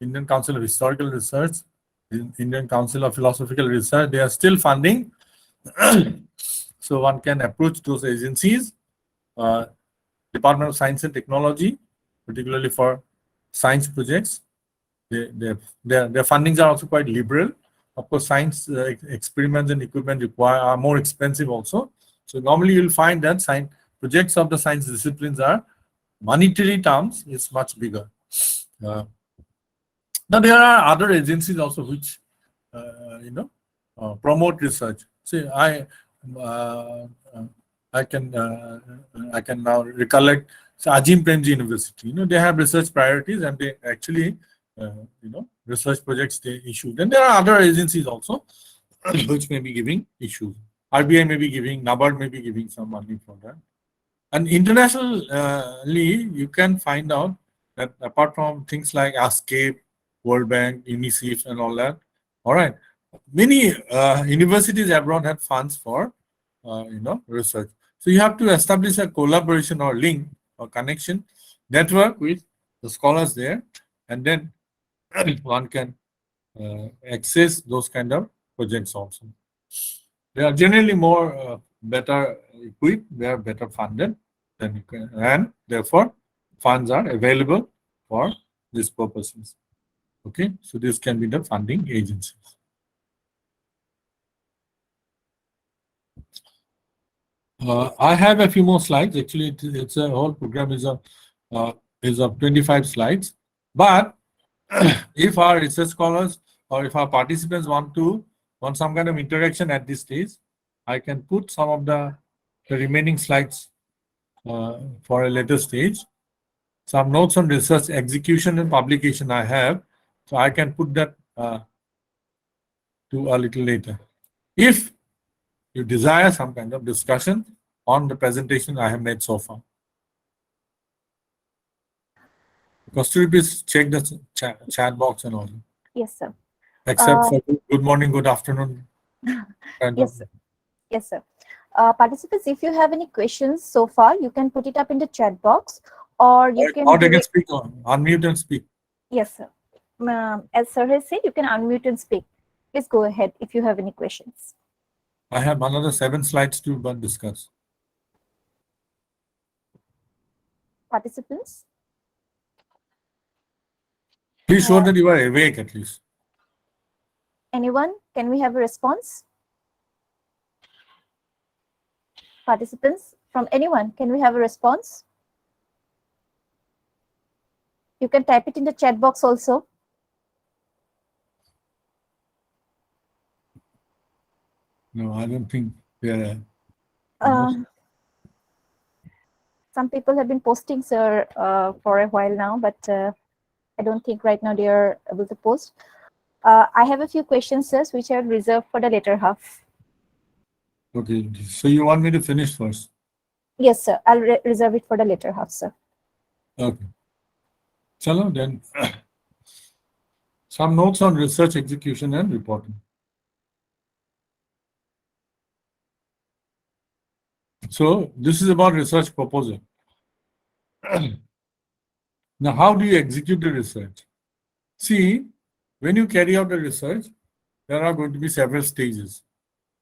Indian Council of Historical Research, Indian Council of Philosophical Research, they are still funding. So one can approach those agencies. Department of Science and Technology, particularly for science projects. Their fundings are also quite liberal. Of course, science experiments and equipment are more expensive also. So normally you'll find that science projects of the science disciplines are monetary terms is much bigger. Now there are other agencies also which promote research. See, I can now recollect. So Ajim Premji University, they have research priorities, and they actually, research projects they issue. Then there are other agencies also which may be giving issues. RBI may be giving, NABARD may be giving some money for that. And internationally, you can find out that apart from things like ASCAPE, World Bank, UNICEF, and all that, all right, many universities abroad have funds for research. So you have to establish a collaboration or link or connection, network with the scholars there, and then one can access those kind of projects also. They are generally more better equipped, they are better funded, than you can, and therefore funds are available for these purposes. Okay, so this can be the funding agencies. I have a few more slides. Actually, it's a whole program is of 25 slides. But if our research scholars or if our participants want some kind of interaction at this stage, I can put some of the remaining slides for a later stage. Some notes on research execution and publication I have, so I can put that to a little later. If you desire some kind of discussion on the presentation I have made so far. Kasturi, please check the chat box and all. Yes, sir. Except for good morning, good afternoon. Yes, sir. Yes, sir. Participants, if you have any questions so far, you can put it up in the chat box, or you can. Or they can speak on, unmute and speak. Yes, sir. As sir has said, you can unmute and speak. Please go ahead if you have any questions. I have another 7 slides to discuss. Participants? Please show that you are awake at least. Anyone? Can we have a response? Participants, from anyone, can we have a response? You can type it in the chat box also. No, I don't think they are. Some people have been posting, sir, for a while now, but I don't think right now they are able to post. I have a few questions, sir, which are reserved for the later half. Okay, so you want me to finish first? Yes, sir. I'll reserve it for the later half, sir. Okay. Chalo, then some notes on research execution and reporting. So this is about research proposal. Now, how do you execute the research? See, when you carry out the research, there are going to be several stages.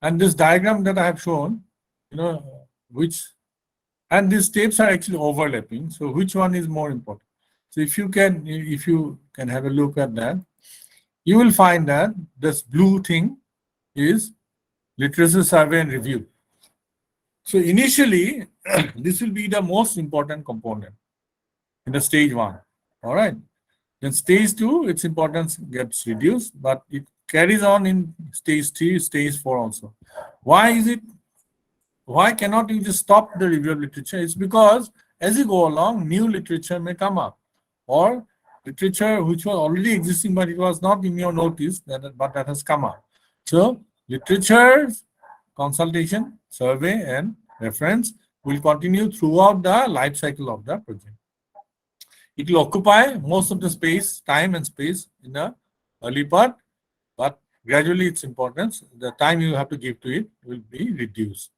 And this diagram that I have shown, and these steps are actually overlapping. So which one is more important? So if you can have a look at that, you will find that this blue thing is literature survey and review. So initially, this will be the most important component in the stage 1. All right. Then stage 2, its importance gets reduced, but carries on in stage 3, stage 4 also. Why is it? Why cannot you just stop the review of literature? It's because as you go along, new literature may come up, or literature which was already existing but it was not in your notice, but that has come up. So literature consultation, survey, and reference will continue throughout the life cycle of the project. It will occupy most of the space, time and space in the early part, but gradually its importance, the time you have to give to it will be reduced.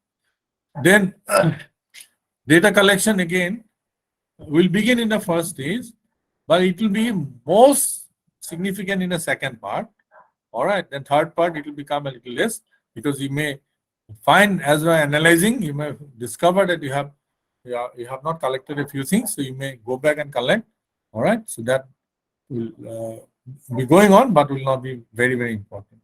Then data collection again will begin in the first stage, but it will be most significant in the second part. All right, then third part it will become a little less, because you may find as you are analyzing, you may discover that you have not collected a few things, so you may go back and collect. All right, so that will be going on, but will not be very, very important.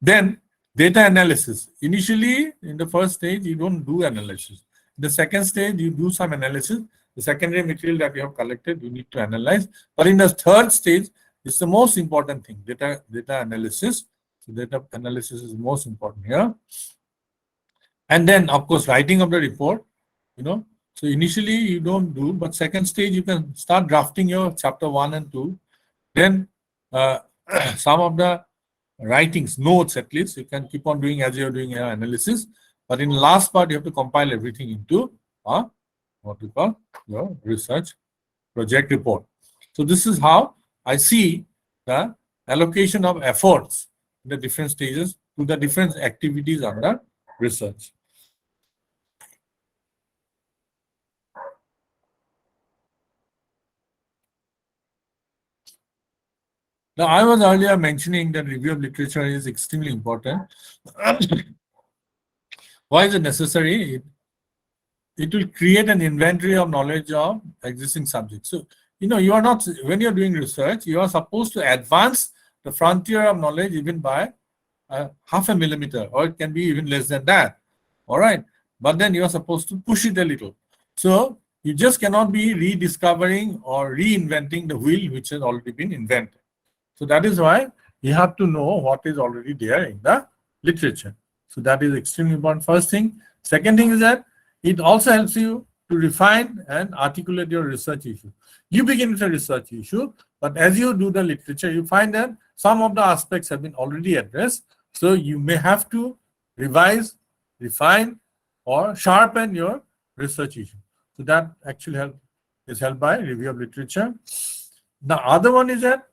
Then data analysis. Initially, in the first stage, you don't do analysis. In the second stage, you do some analysis. The secondary material that you have collected, you need to analyze. But in the third stage, it's the most important thing, data analysis. So data analysis is most important here. And then, of course, writing of the report, So initially you don't do, but second stage you can start drafting your chapter 1 and 2. Then some of the writings, notes at least, you can keep on doing as you're doing your analysis. But in the last part, you have to compile everything into what we call your research project report. So this is how I see the allocation of efforts in the different stages to the different activities under research. Now, I was earlier mentioning that review of literature is extremely important. Why is it necessary? It will create an inventory of knowledge of existing subjects. So, you are not, when you're doing research, you are supposed to advance the frontier of knowledge even by half a millimeter, or it can be even less than that. All right. But then you are supposed to push it a little. So you just cannot be rediscovering or reinventing the wheel which has already been invented. So that is why you have to know what is already there in the literature. So that is extremely important. First thing. Second thing is that it also helps you to refine and articulate your research issue. You begin with a research issue, but as you do the literature, you find that some of the aspects have been already addressed. So you may have to revise, refine, or sharpen your research issue. So that actually is helped by review of literature. The other one is that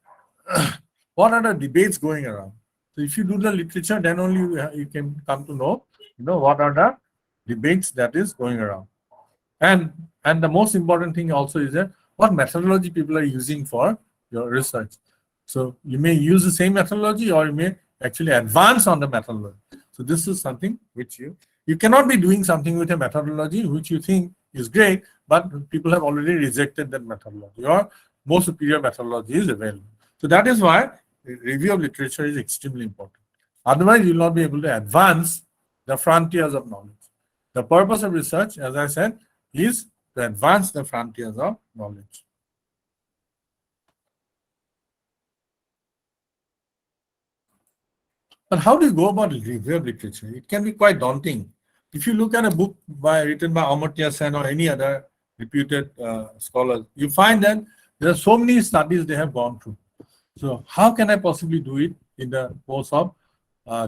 what are the debates going around? So if you do the literature, then only you can come to know, what are the debates that is going around. And the most important thing also is that what methodology people are using for your research. So you may use the same methodology, or you may actually advance on the methodology. So this is something which you cannot be doing something with a methodology which you think is great, but people have already rejected that methodology, or more superior methodology is available. So that is why review of literature is extremely important. Otherwise, you will not be able to advance the frontiers of knowledge. The purpose of research, as I said, is to advance the frontiers of knowledge. But how do you go about review of literature? It can be quite daunting. If you look at a book written by Amartya Sen or any other reputed scholars, you find that there are so many studies they have gone through. So how can I possibly do it in the course of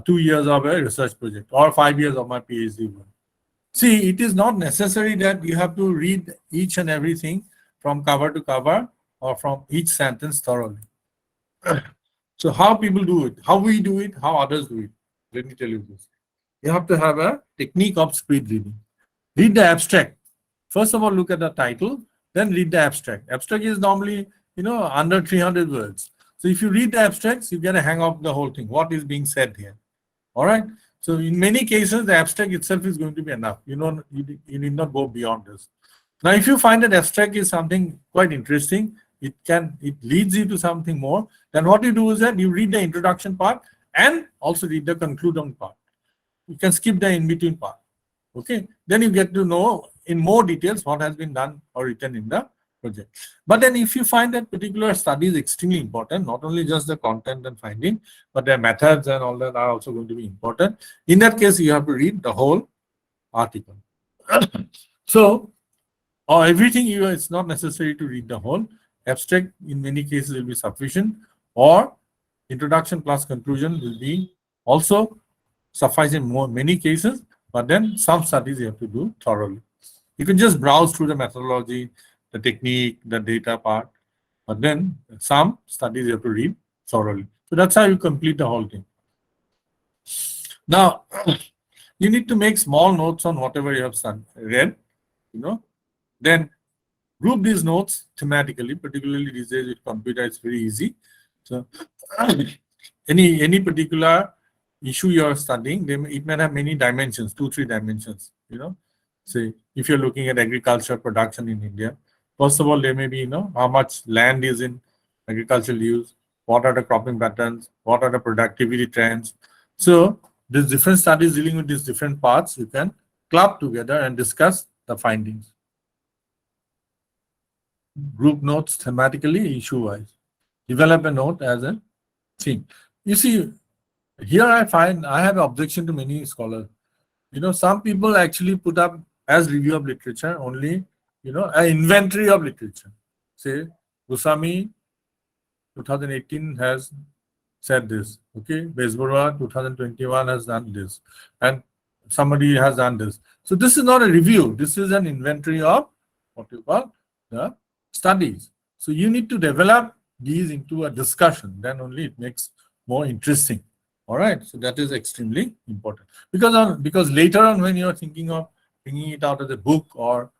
2 years of a research project or 5 years of my PhD work? See, it is not necessary that you have to read each and everything from cover to cover or from each sentence thoroughly. So how people do it, how we do it, how others do it. Let me tell you this. You have to have a technique of speed reading. Read the abstract. First of all, look at the title, then read the abstract. Abstract is normally, under 300 words. So if you read the abstracts, you get a hang of the whole thing, what is being said here. All right. So in many cases, the abstract itself is going to be enough. You need not go beyond this. Now, if you find that abstract is something quite interesting, it leads you to something more, then what you do is that you read the introduction part and also read the conclusion part. You can skip the in-between part. Okay. Then you get to know in more details what has been done or written in the project. But then if you find that particular study is extremely important, not only just the content and finding, but their methods and all that are also going to be important. In that case, you have to read the whole article. So, or everything it's not necessary to read the whole. Abstract in many cases will be sufficient, or introduction plus conclusion will be also suffice in many cases, but then some studies you have to do thoroughly. You can just browse through the methodology, the technique, the data part, but then some studies you have to read thoroughly. So that's how you complete the whole thing. Now, you need to make small notes on whatever you have read, then group these notes thematically, particularly these days with computer, it's very easy. So any particular issue you're studying, it may have many dimensions, 2-3 dimensions, Say, if you're looking at agriculture production in India, first of all, there may be, how much land is in agricultural use, what are the cropping patterns, what are the productivity trends. So these different studies dealing with these different parts, you can club together and discuss the findings. Group notes thematically, issue-wise. Develop a note as a thing. You see, here I find I have objection to many scholars. Some people actually put up as review of literature only, an inventory of literature. Say, Goswami 2018 has said this, okay? Bezbaruah 2021 has done this, and somebody has done this. So this is not a review. This is an inventory of what you call the studies. So you need to develop these into a discussion. Then only it makes more interesting. All right. So that is extremely important because later on when you are thinking of bringing it out as a book or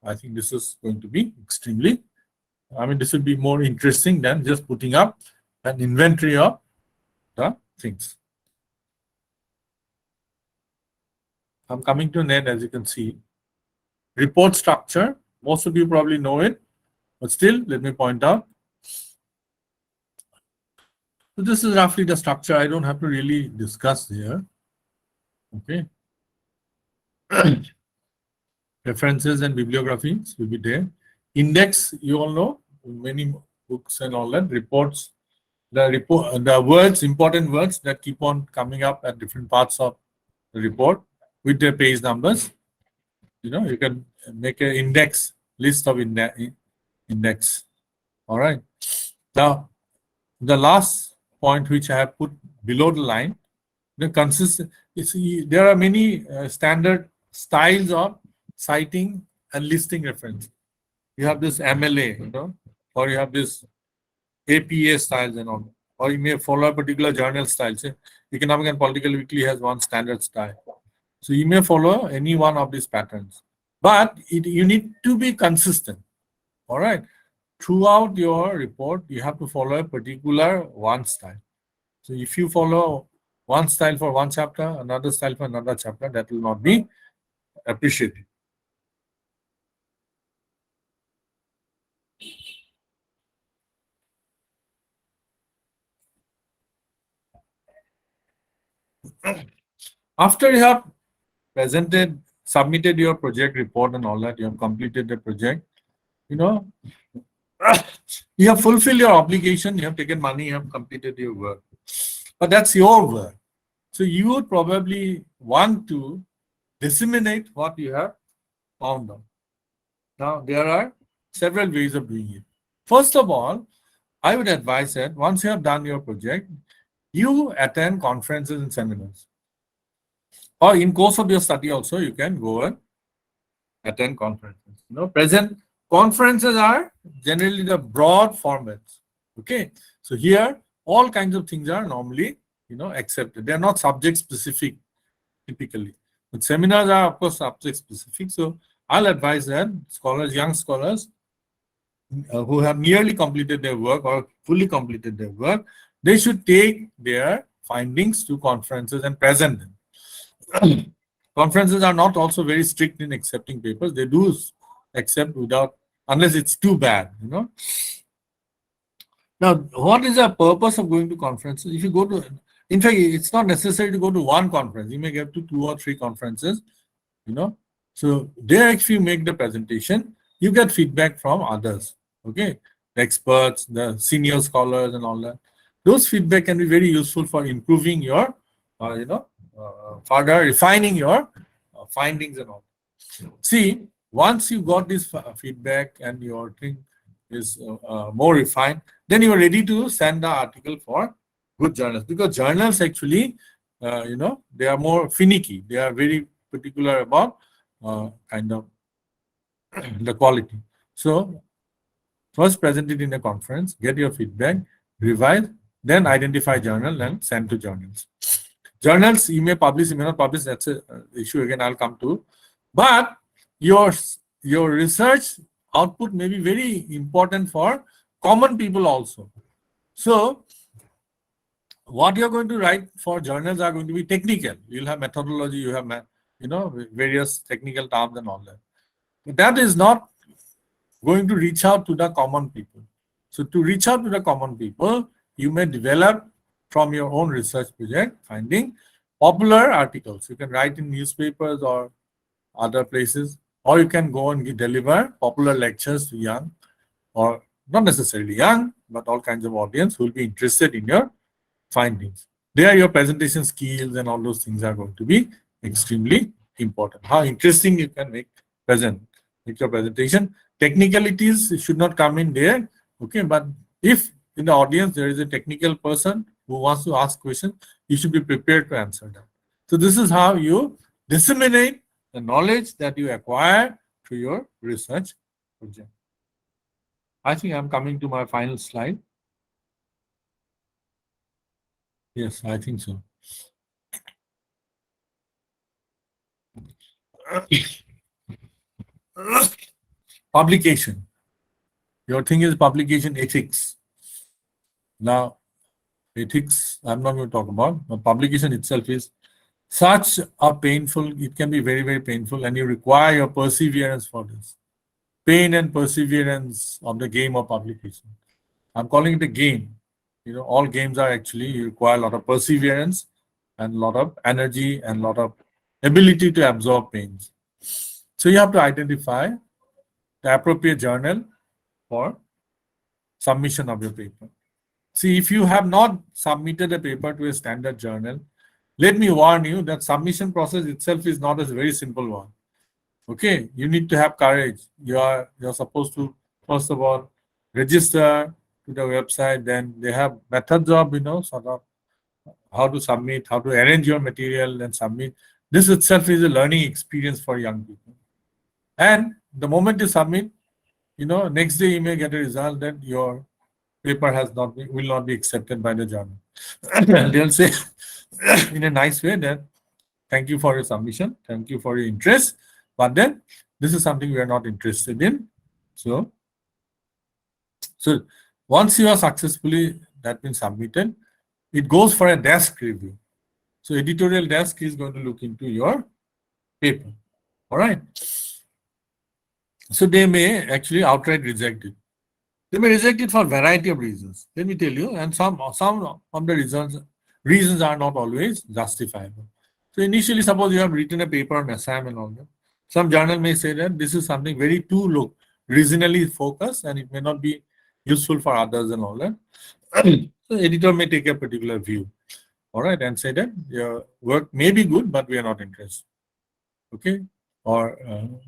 I think this is going to be extremely. This will be more interesting than just putting up an inventory of the things. I'm coming to an end, as you can see. Report structure. Most of you probably know it, but still, let me point out. So this is roughly the structure. I don't have to really discuss here. Okay. References and bibliographies will be there. Index, you all know, many books and all that. Reports, the words, important words that keep on coming up at different parts of the report with their page numbers. You can make an index, list of index. All right. Now, the last point which I have put below the line, there are many standard styles of citing and listing reference. You have this MLA, or you have this APA styles and all, or you may follow a particular journal style. Say, Economic and Political Weekly has one standard style. So you may follow any one of these patterns, but you need to be consistent. All right. Throughout your report, you have to follow a particular one style. So if you follow one style for one chapter, another style for another chapter, that will not be appreciated. After you have submitted your project report and all that, you have completed the project, you have fulfilled your obligation, you have taken money, you have completed your work. But that's your work. So you would probably want to disseminate what you have found out. Now, there are several ways of doing it. First of all, I would advise that once you have done your project, you attend conferences and seminars. Or in course of your study also, you can go and attend conferences. Present conferences are generally the broad formats. Okay. So here, all kinds of things are normally, accepted. They are not subject specific typically. But seminars are, of course, subject specific. So I'll advise that young scholars who have nearly completed their work or fully completed their work, they should take their findings to conferences and present them. Conferences are not also very strict in accepting papers. They do accept unless it's too bad, Now, what is the purpose of going to conferences? If you go to, in fact, it's not necessary to go to one conference. You may get to 2 or 3 conferences, So there, if you make the presentation, you get feedback from others, okay? The experts, the senior scholars and all that. Those feedback can be very useful for improving your, further refining your findings and all. See, once you got this feedback and your thing is more refined, then you are ready to send the article for good journals, because journals actually, they are more finicky. They are very particular about kind of the quality. So first present it in a conference, get your feedback, revise, then identify journal and send to journals. Journals you may publish, you may not publish. That's a issue again. I'll come to, but your your research output may be very important for common people also. So what you're going to write for journals are going to be technical. You'll have methodology, you have various technical terms and all that. But that is not going to reach out to the common people. So to reach out to the common people, you may develop from your own research project finding popular articles. You can write in newspapers or other places, or you can go and deliver popular lectures to young, or not necessarily young, but all kinds of audience who will be interested in your findings. There, your presentation skills and all those things are going to be extremely important. How interesting you can make your presentation. Technicalities should not come in there, okay? But if in the audience there is a technical person who wants to ask questions, you should be prepared to answer them. So this is how you disseminate the knowledge that you acquire through your research project. I think I'm coming to my final slide. Yes, I think so. Publication. Your thing is publication ethics. Now, ethics, I'm not going to talk about, but publication itself is such a painful, it can be very, very painful, and you require your perseverance for this. Pain and perseverance of the game of publication. I'm calling it a game. All games are actually, you require a lot of perseverance and a lot of energy and a lot of ability to absorb pains. So you have to identify the appropriate journal for submission of your paper. See, if you have not submitted a paper to a standard journal, let me warn you that submission process itself is not a very simple one. Okay, you need to have courage. You're supposed to, first of all, register to the website. Then they have methods of, sort of how to submit, how to arrange your material and submit. This itself is a learning experience for young people. And the moment you submit, next day you may get a result that your paper will not be accepted by the journal. They'll say in a nice way that thank you for your submission, thank you for your interest, but then this is something we are not interested in. So once you are successfully that been submitted, it goes for a desk review. So editorial desk is going to look into your paper. All right. So they may actually outright reject it. They may reject it for a variety of reasons. Let me tell you, and some of the reasons are not always justifiable. So initially, suppose you have written a paper on Assam and all that. Some journal may say that this is something very too regionally focused and it may not be useful for others and all that. So editor may take a particular view, all right, and say that your work may be good, but we are not interested. Okay, or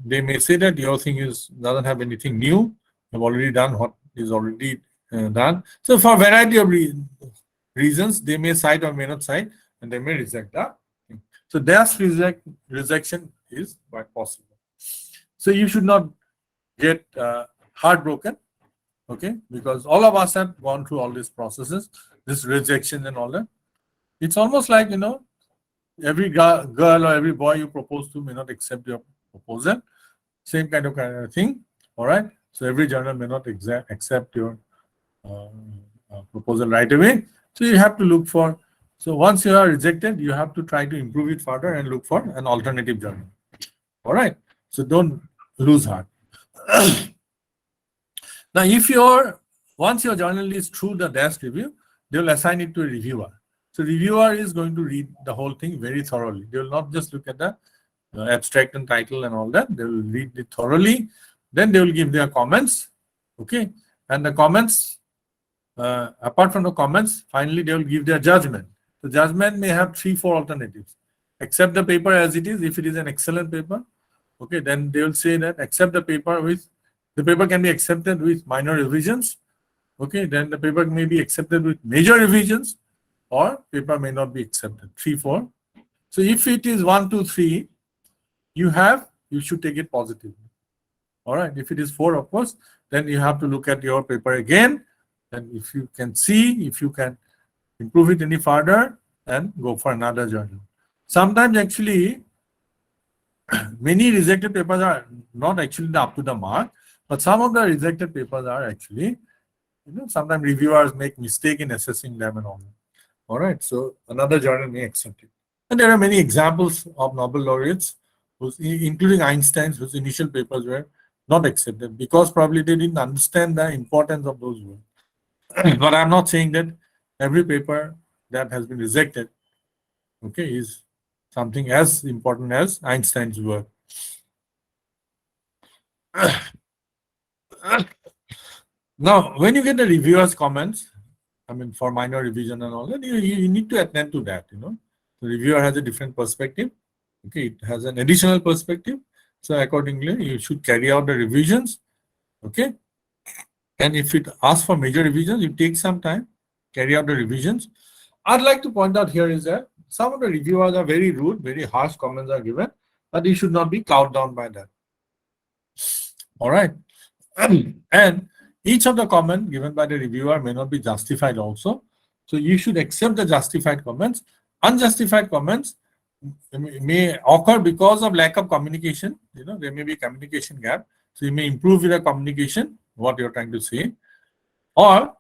they may say that your thing doesn't have anything new. You've already done what is already done. So for a variety of reasons, they may cite or may not cite, and they may reject that. So their rejection is quite possible. So you should not get heartbroken, okay? Because all of us have gone through all these processes, this rejection and all that. It's almost like, every girl or every boy you propose to may not accept your proposal. Same kind of thing, all right? So every journal may not accept your proposal right away. So you have to look for, so once you are rejected, you have to try to improve it further and look for an alternative journal. All right. So don't lose heart. Now, once your journal is through the desk review, they will assign it to a reviewer. So reviewer is going to read the whole thing very thoroughly. They will not just look at the abstract and title and all that. They will read it thoroughly. Then they will give their comments. Okay, and the comments, apart from the comments, finally they will give their judgment. The judgment may have 3-4 alternatives. Accept the paper as it is if it is an excellent paper. Okay, then they will say that accept the paper can be accepted with minor revisions. Okay, then the paper may be accepted with major revisions, or paper may not be accepted. 3-4. So if it is 1, 2, 3, you should take it positively. All right. If it is 4, of course, then you have to look at your paper again. And if you can see, if you can improve it any further, then go for another journal. Sometimes actually, many rejected papers are not actually up to the mark, but some of the rejected papers are actually, sometimes reviewers make mistake in assessing them and all. All right. So another journal may accept it. And there are many examples of Nobel laureates, including Einstein's, whose initial papers were not accepted because probably they didn't understand the importance of those words. But I'm not saying that every paper that has been rejected, okay, is something as important as Einstein's work. Now, when you get the reviewer's comments, I mean, for minor revision and all that, you need to attend to that, The reviewer has a different perspective. Okay, it has an additional perspective. So accordingly, you should carry out the revisions. Okay. And if it asks for major revisions, you take some time, carry out the revisions. I'd like to point out here is that some of the reviewers are very rude, very harsh comments are given, but you should not be cowed down by that. All right. And each of the comments given by the reviewer may not be justified also. So you should accept the justified comments. Unjustified comments may occur because of lack of communication. There may be a communication gap. So you may improve your communication, what you're trying to say. Or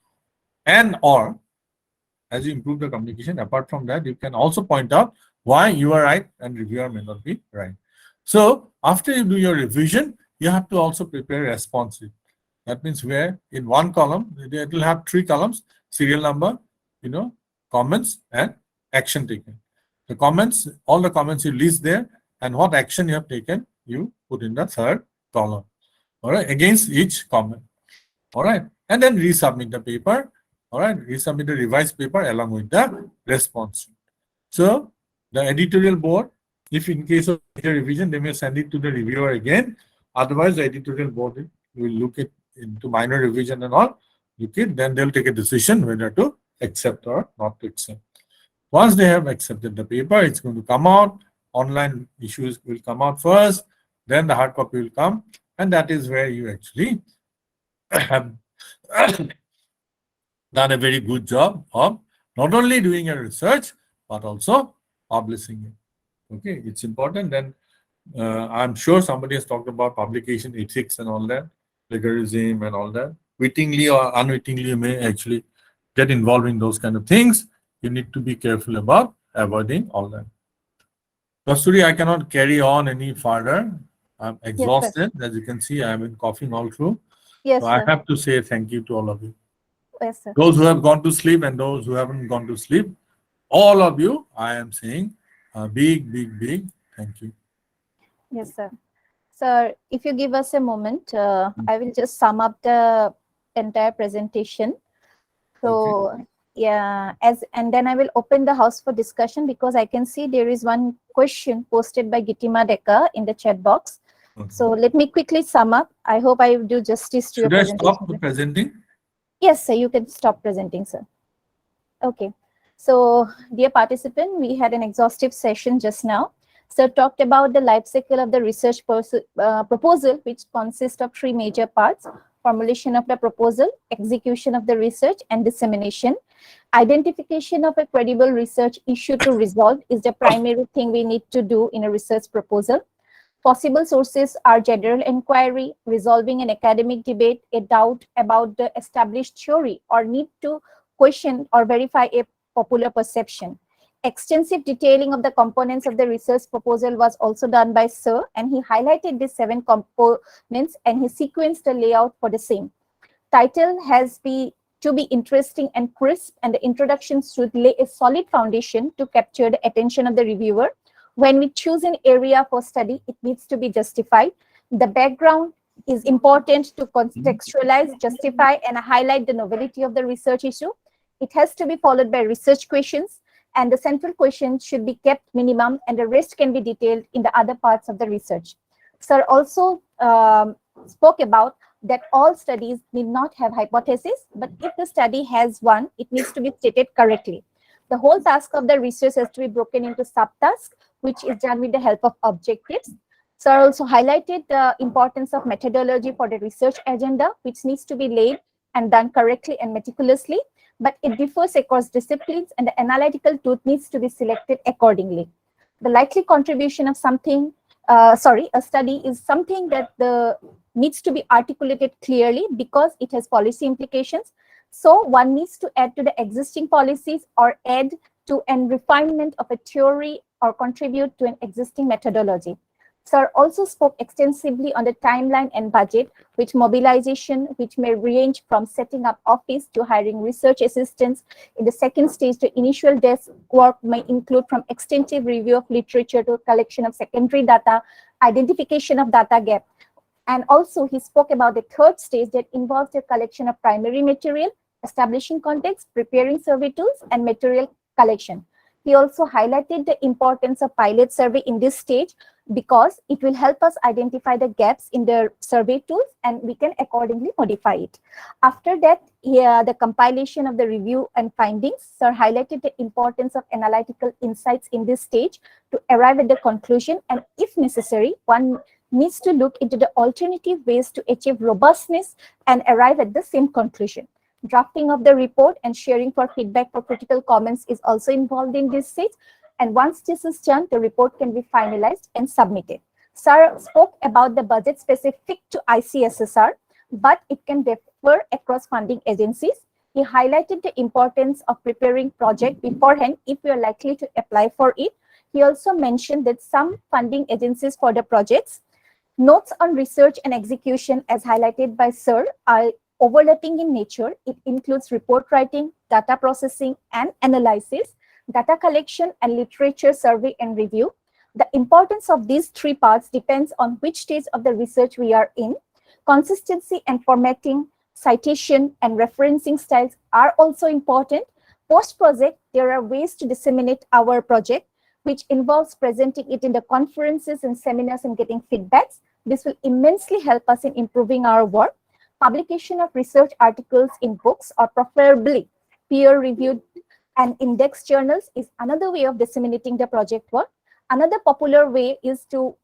as you improve the communication, apart from that, you can also point out why you are right and reviewer may not be right. So after you do your revision, you have to also prepare a response. That means where in one column, it will have 3 columns: serial number, comments, and action taken. The comments, all the comments you list there, and what action you have taken, you put in the 3rd column. All right, against each comment. All right, and then resubmit the paper. All right, resubmit the revised paper along with the response. So the editorial board, if in case of major revision, they may send it to the reviewer again. Otherwise, the editorial board will look into minor revision and all. Then they'll take a decision whether to accept or not to accept. Once they have accepted the paper, it's going to come out. Online issues will come out first, then the hard copy will come, and that is where you actually have done a very good job of not only doing your research, but also publishing it. Okay, it's important. Then I'm sure somebody has talked about publication ethics and all that, plagiarism and all that. Wittingly or unwittingly, you may actually get involved in those kind of things. You need to be careful about avoiding all that. Kasturi, I cannot carry on any further. I'm exhausted. As you can see, I have been coughing all through. Yes, so sir. I have to say thank you to all of you. Yes, sir. Those who have gone to sleep and those who haven't gone to sleep, all of you, I am saying a big, big, big thank you. Yes, sir. Sir, if you give us a moment, I will just sum up the entire presentation. So, yeah, and then I will open the house for discussion, because I can see there is one question posted by Gitima Deka in the chat box. So let me quickly sum up. I hope I do justice to your presentation. Should I stop presenting? Yes, sir, you can stop presenting, sir. Okay. So, dear participant, we had an exhaustive session just now. Sir talked about the life cycle of the research proposal, which consists of 3 major parts: formulation of the proposal, execution of the research, and dissemination. Identification of a credible research issue to resolve is the primary thing we need to do in a research proposal. Possible sources are general inquiry, resolving an academic debate, a doubt about the established theory, or need to question or verify a popular perception. Extensive detailing of the components of the research proposal was also done by Sir, and he highlighted these 7 components and he sequenced the layout for the same. Title has to be interesting and crisp, and the introduction should lay a solid foundation to capture the attention of the reviewer. When we choose an area for study, it needs to be justified. The background is important to contextualize, justify, and highlight the novelty of the research issue. It has to be followed by research questions, and the central question should be kept minimum, and the rest can be detailed in the other parts of the research. Sir also spoke about that all studies need not have hypothesis, but if the study has one, it needs to be stated correctly. The whole task of the research has to be broken into subtasks, which is done with the help of objectives. Sir also highlighted the importance of methodology for the research agenda, which needs to be laid and done correctly and meticulously, but it differs across disciplines, and the analytical tool needs to be selected accordingly. The likely contribution of something, a study is something that needs to be articulated clearly because it has policy implications. So one needs to add to the existing policies or add to an refinement of a theory or contribute to an existing methodology. Sir also spoke extensively on the timeline and budget, which mobilization, which may range from setting up office to hiring research assistants. In the second stage, the initial desk work may include from extensive review of literature to collection of secondary data, identification of data gap. And also he spoke about the third stage that involves the collection of primary material, establishing context, preparing survey tools, and material collection. He also highlighted the importance of pilot survey in this stage because it will help us identify the gaps in the survey tools and we can accordingly modify it. After that, the compilation of the review and findings, Sir highlighted the importance of analytical insights in this stage to arrive at the conclusion, and if necessary, one needs to look into the alternative ways to achieve robustness and arrive at the same conclusion. Drafting of the report and sharing for feedback for critical comments is also involved in this stage. And once this is done, the report can be finalized and submitted. Sir spoke about the budget specific to ICSSR, but it can differ across funding agencies. He highlighted the importance of preparing project beforehand if we are likely to apply for it. He also mentioned that some funding agencies for the projects, notes on research and execution as highlighted by Sir are overlapping in nature. It includes report writing, data processing and analysis, data collection, and literature survey and review. The importance of these three parts depends on which stage of the research we are in. Consistency and formatting, citation, and referencing styles are also important. Post-project, there are ways to disseminate our project, which involves presenting it in the conferences and seminars and getting feedbacks. This will immensely help us in improving our work. Publication of research articles in books or preferably peer-reviewed and indexed journals is another way of disseminating the project work. Another popular way is to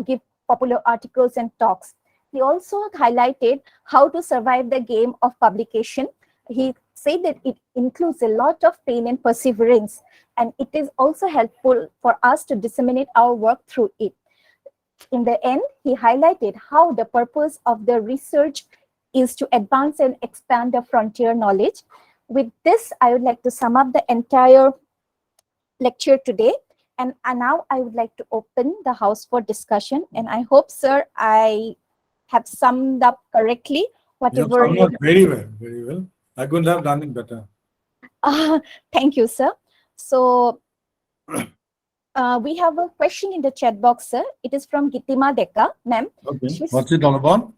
give popular articles and talks. He also highlighted how to survive the game of publication. He said that it includes a lot of pain and perseverance, and it is also helpful for us to disseminate our work through it. In the end, he highlighted how the purpose of the research is to advance and expand the frontier knowledge. With this, I would like to sum up the entire lecture today. And now I would like to open the house for discussion. And I hope, sir, I have summed up correctly whatever. You have summed up very well, very well. I couldn't have done it better. Thank you, sir. So we have a question in the chat box, sir. It is from Gitima Deka, ma'am. Okay. What's it all about?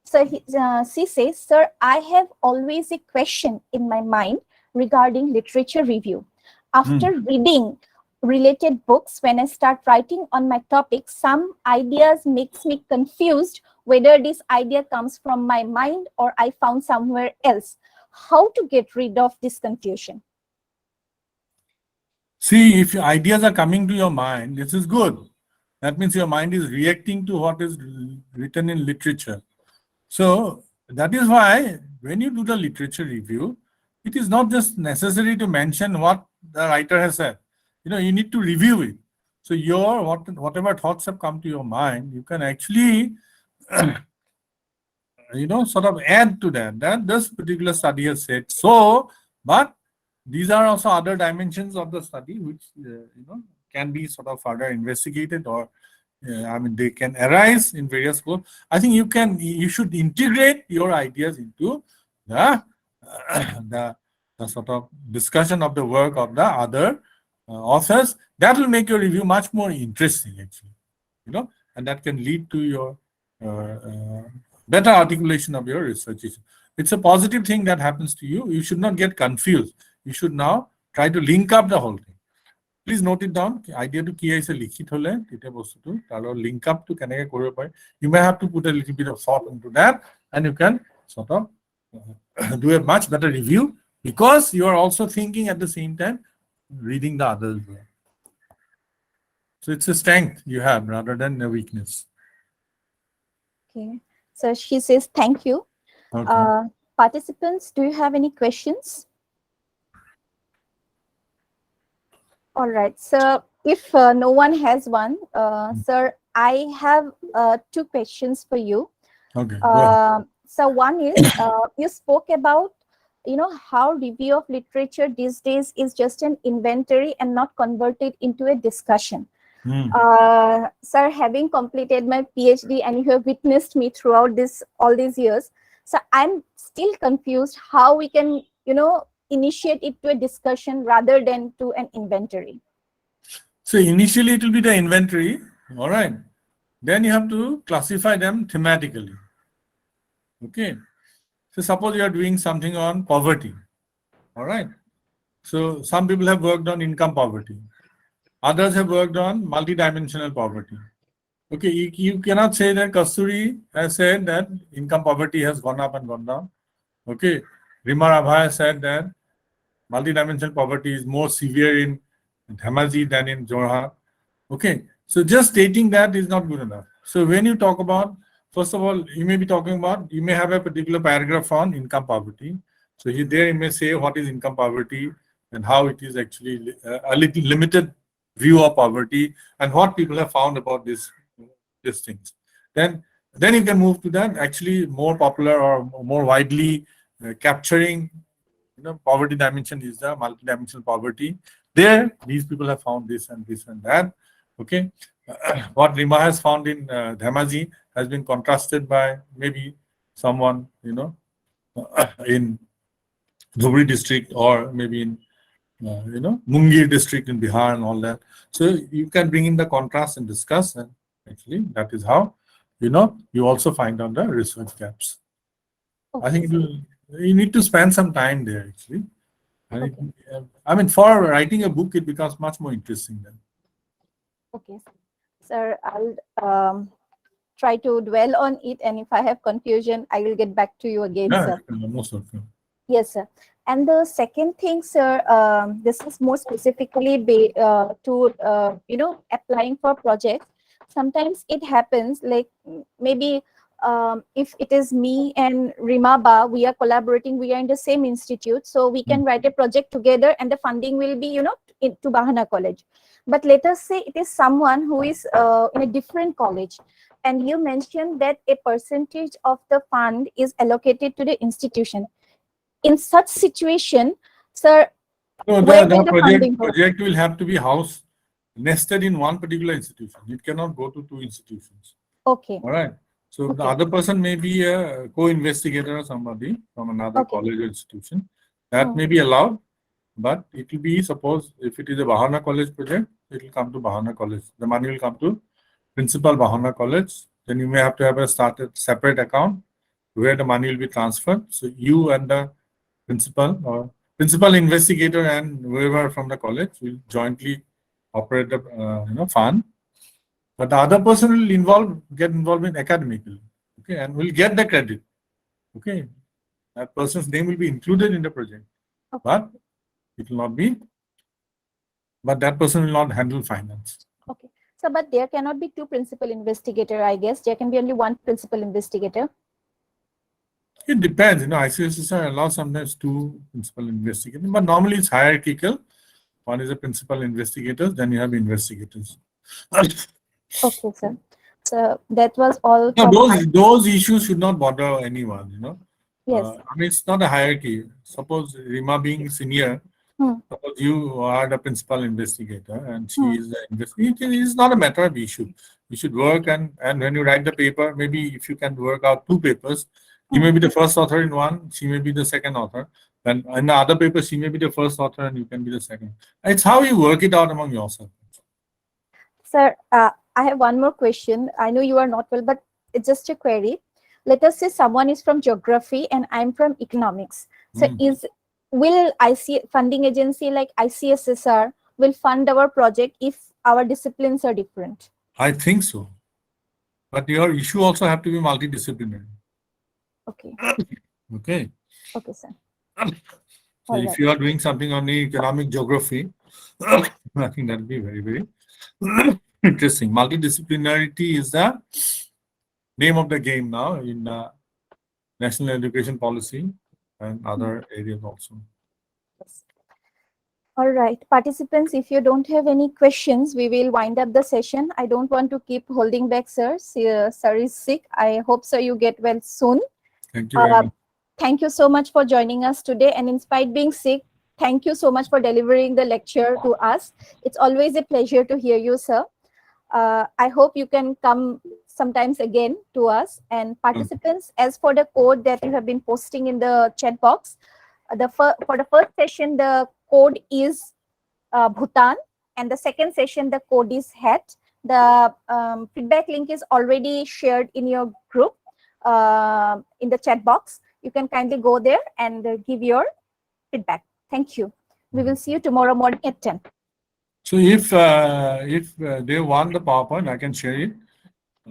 So she says, sir, I have always a question in my mind regarding literature review. After reading related books, when I start writing on my topic, some ideas makes me confused whether this idea comes from my mind or I found somewhere else. How to get rid of this confusion? See, if your ideas are coming to your mind, this is good. That means your mind is reacting to what is written in literature. So that is why when you do the literature review, it is not just necessary to mention what the writer has said. You need to review it. So your whatever thoughts have come to your mind, you can actually sort of add to that this particular study has said so, but these are also other dimensions of the study which can be sort of further investigated, or they can arise in various goals. I think you should integrate your ideas into the sort of discussion of the work of the other authors. That will make your review much more interesting, actually, and that can lead to your better articulation of your research. It's a positive thing that happens to you. You should not get confused. You should now try to link up the whole thing. Please note it down. Idea to কি আছে লিখিত হলে এটা বস্তুটো তার link up to কেনেকে কৰিব পারে. You may have to put a little bit of thought into that, and you can sort of do a much better review because you are also thinking at the same time reading the others. So it's a strength you have rather than a weakness. Okay. So she says thank you. Okay. Participants, do you have any questions? All right. So if no one has one, sir, I have two questions for you. Okay. Go ahead. So one is you spoke about how review of literature these days is just an inventory and not converted into a discussion. Sir, having completed my PhD and you have witnessed me throughout all these years, so I'm still confused how we can initiate it to a discussion rather than to an inventory. So initially it will be the inventory, all right. Then you have to classify them thematically. Okay. So suppose you are doing something on poverty, all right. So some people have worked on income poverty. Others have worked on multidimensional poverty. Okay, you cannot say that Kasturi has said that income poverty has gone up and gone down. Okay, Rima Rabha has said that multidimensional poverty is more severe in Dhemaji than in Jorhat. Okay, so just stating that is not good enough. So when you talk about, first of all, you may be talking about, you may have a particular paragraph on income poverty. So there you may say what is income poverty and how it is actually a little limited view of poverty and what people have found about these things. Then you can move to that actually more popular or more widely capturing poverty dimension is the multidimensional poverty. There these people have found this and this and that. Okay, what Rima has found in Dhemaji has been contrasted by maybe someone in Dhubri district or maybe in Mungir district in Bihar and all that. So you can bring in the contrast and discuss, and actually that is how you also find out the research gaps. Okay. I think you need to spend some time there actually. Okay. I mean, for writing a book, it becomes much more interesting then. Okay, sir, I'll try to dwell on it, and if I have confusion, I will get back to you again, Yeah, sir. most of them. Yes, sir. And the second thing, sir, this is more specifically to applying for projects. Sometimes it happens like maybe if it is me and Rimaba, we are collaborating, we are in the same institute, so we can write a project together and the funding will be to Bahona College. But let us say it is someone who is in a different college, and you mentioned that a percentage of the fund is allocated to the institution. In such situation, sir, No, where the will the funding go? project will have to be house nested in one particular institution. It cannot go to two institutions. Okay. All right. So the Okay. other person may be a co-investigator or somebody from another Okay. college or institution. That may be allowed, but it will be, suppose if it is a Bahona College project, it will come to Bahona College. The money will come to principal Bahona College. Then you may have to have a separate account where the money will be transferred. So you and the principal or principal investigator and whoever from the college will jointly operate the fund. But the other person will get involved in academically, okay, and will get the credit. Okay, that person's name will be included in the project, Okay. but it will not be. But that person will not handle finance. Okay. So, but there cannot be two principal investigator, I guess. There can be only one principal investigator. It depends. ICSSR allows sometimes two principal investigators, but normally it's hierarchical. One is a principal investigator, then you have investigators. Okay, sir. So that was all. No, those issues should not bother anyone. Yes. I mean, it's not a hierarchy. Suppose Rima being senior, suppose you are the principal investigator and she is the investigator. It is not a matter of issue. You should work, and when you write the paper, maybe if you can work out two papers, you may be the first author in one, she may be the second author. Then in the other paper, she may be the first author and you can be the second. It's how you work it out among yourself. Sir, I have one more question. I know you are not well, but it's just a query. Let us say someone is from geography and I'm from economics. So will IC funding agency like ICSSR will fund our project if our disciplines are different? I think so. But your issue also have to be multidisciplinary. Okay. Okay. Okay, sir. So if you are doing something on the economic geography, I think that will be very, very interesting. Multidisciplinarity is the name of the game now in national education policy and other areas also. Yes. All right, participants, if you don't have any questions, we will wind up the session. I don't want to keep holding back, sir. Sir is sick. I hope, sir, you get well soon. Thank you very much. Thank you so much for joining us today. And in spite being sick, thank you so much for delivering the lecture to us. It's always a pleasure to hear you, sir. I hope you can come sometimes again to us. And participants, as for the code that you have been posting in the chat box, for the first session, the code is Bhutan, and the second session, the code is HAT. The feedback link is already shared in your group in the chat box. You can kindly go there and give your feedback. Thank you. We will see you tomorrow morning at 10. So if they want the PowerPoint, I can share it.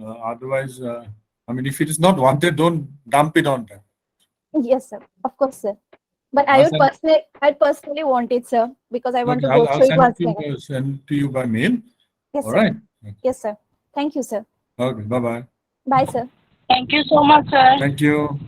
Otherwise, I mean, if it is not wanted, don't dump it on them. Yes, sir. Of course, sir. But I personally want it, sir, because I want to go through it once again. Send to you by mail. Yes, all sir. Right. Yes, sir. Thank you, sir. Okay. Bye-bye. Bye, sir. Thank you so much, sir. Thank you.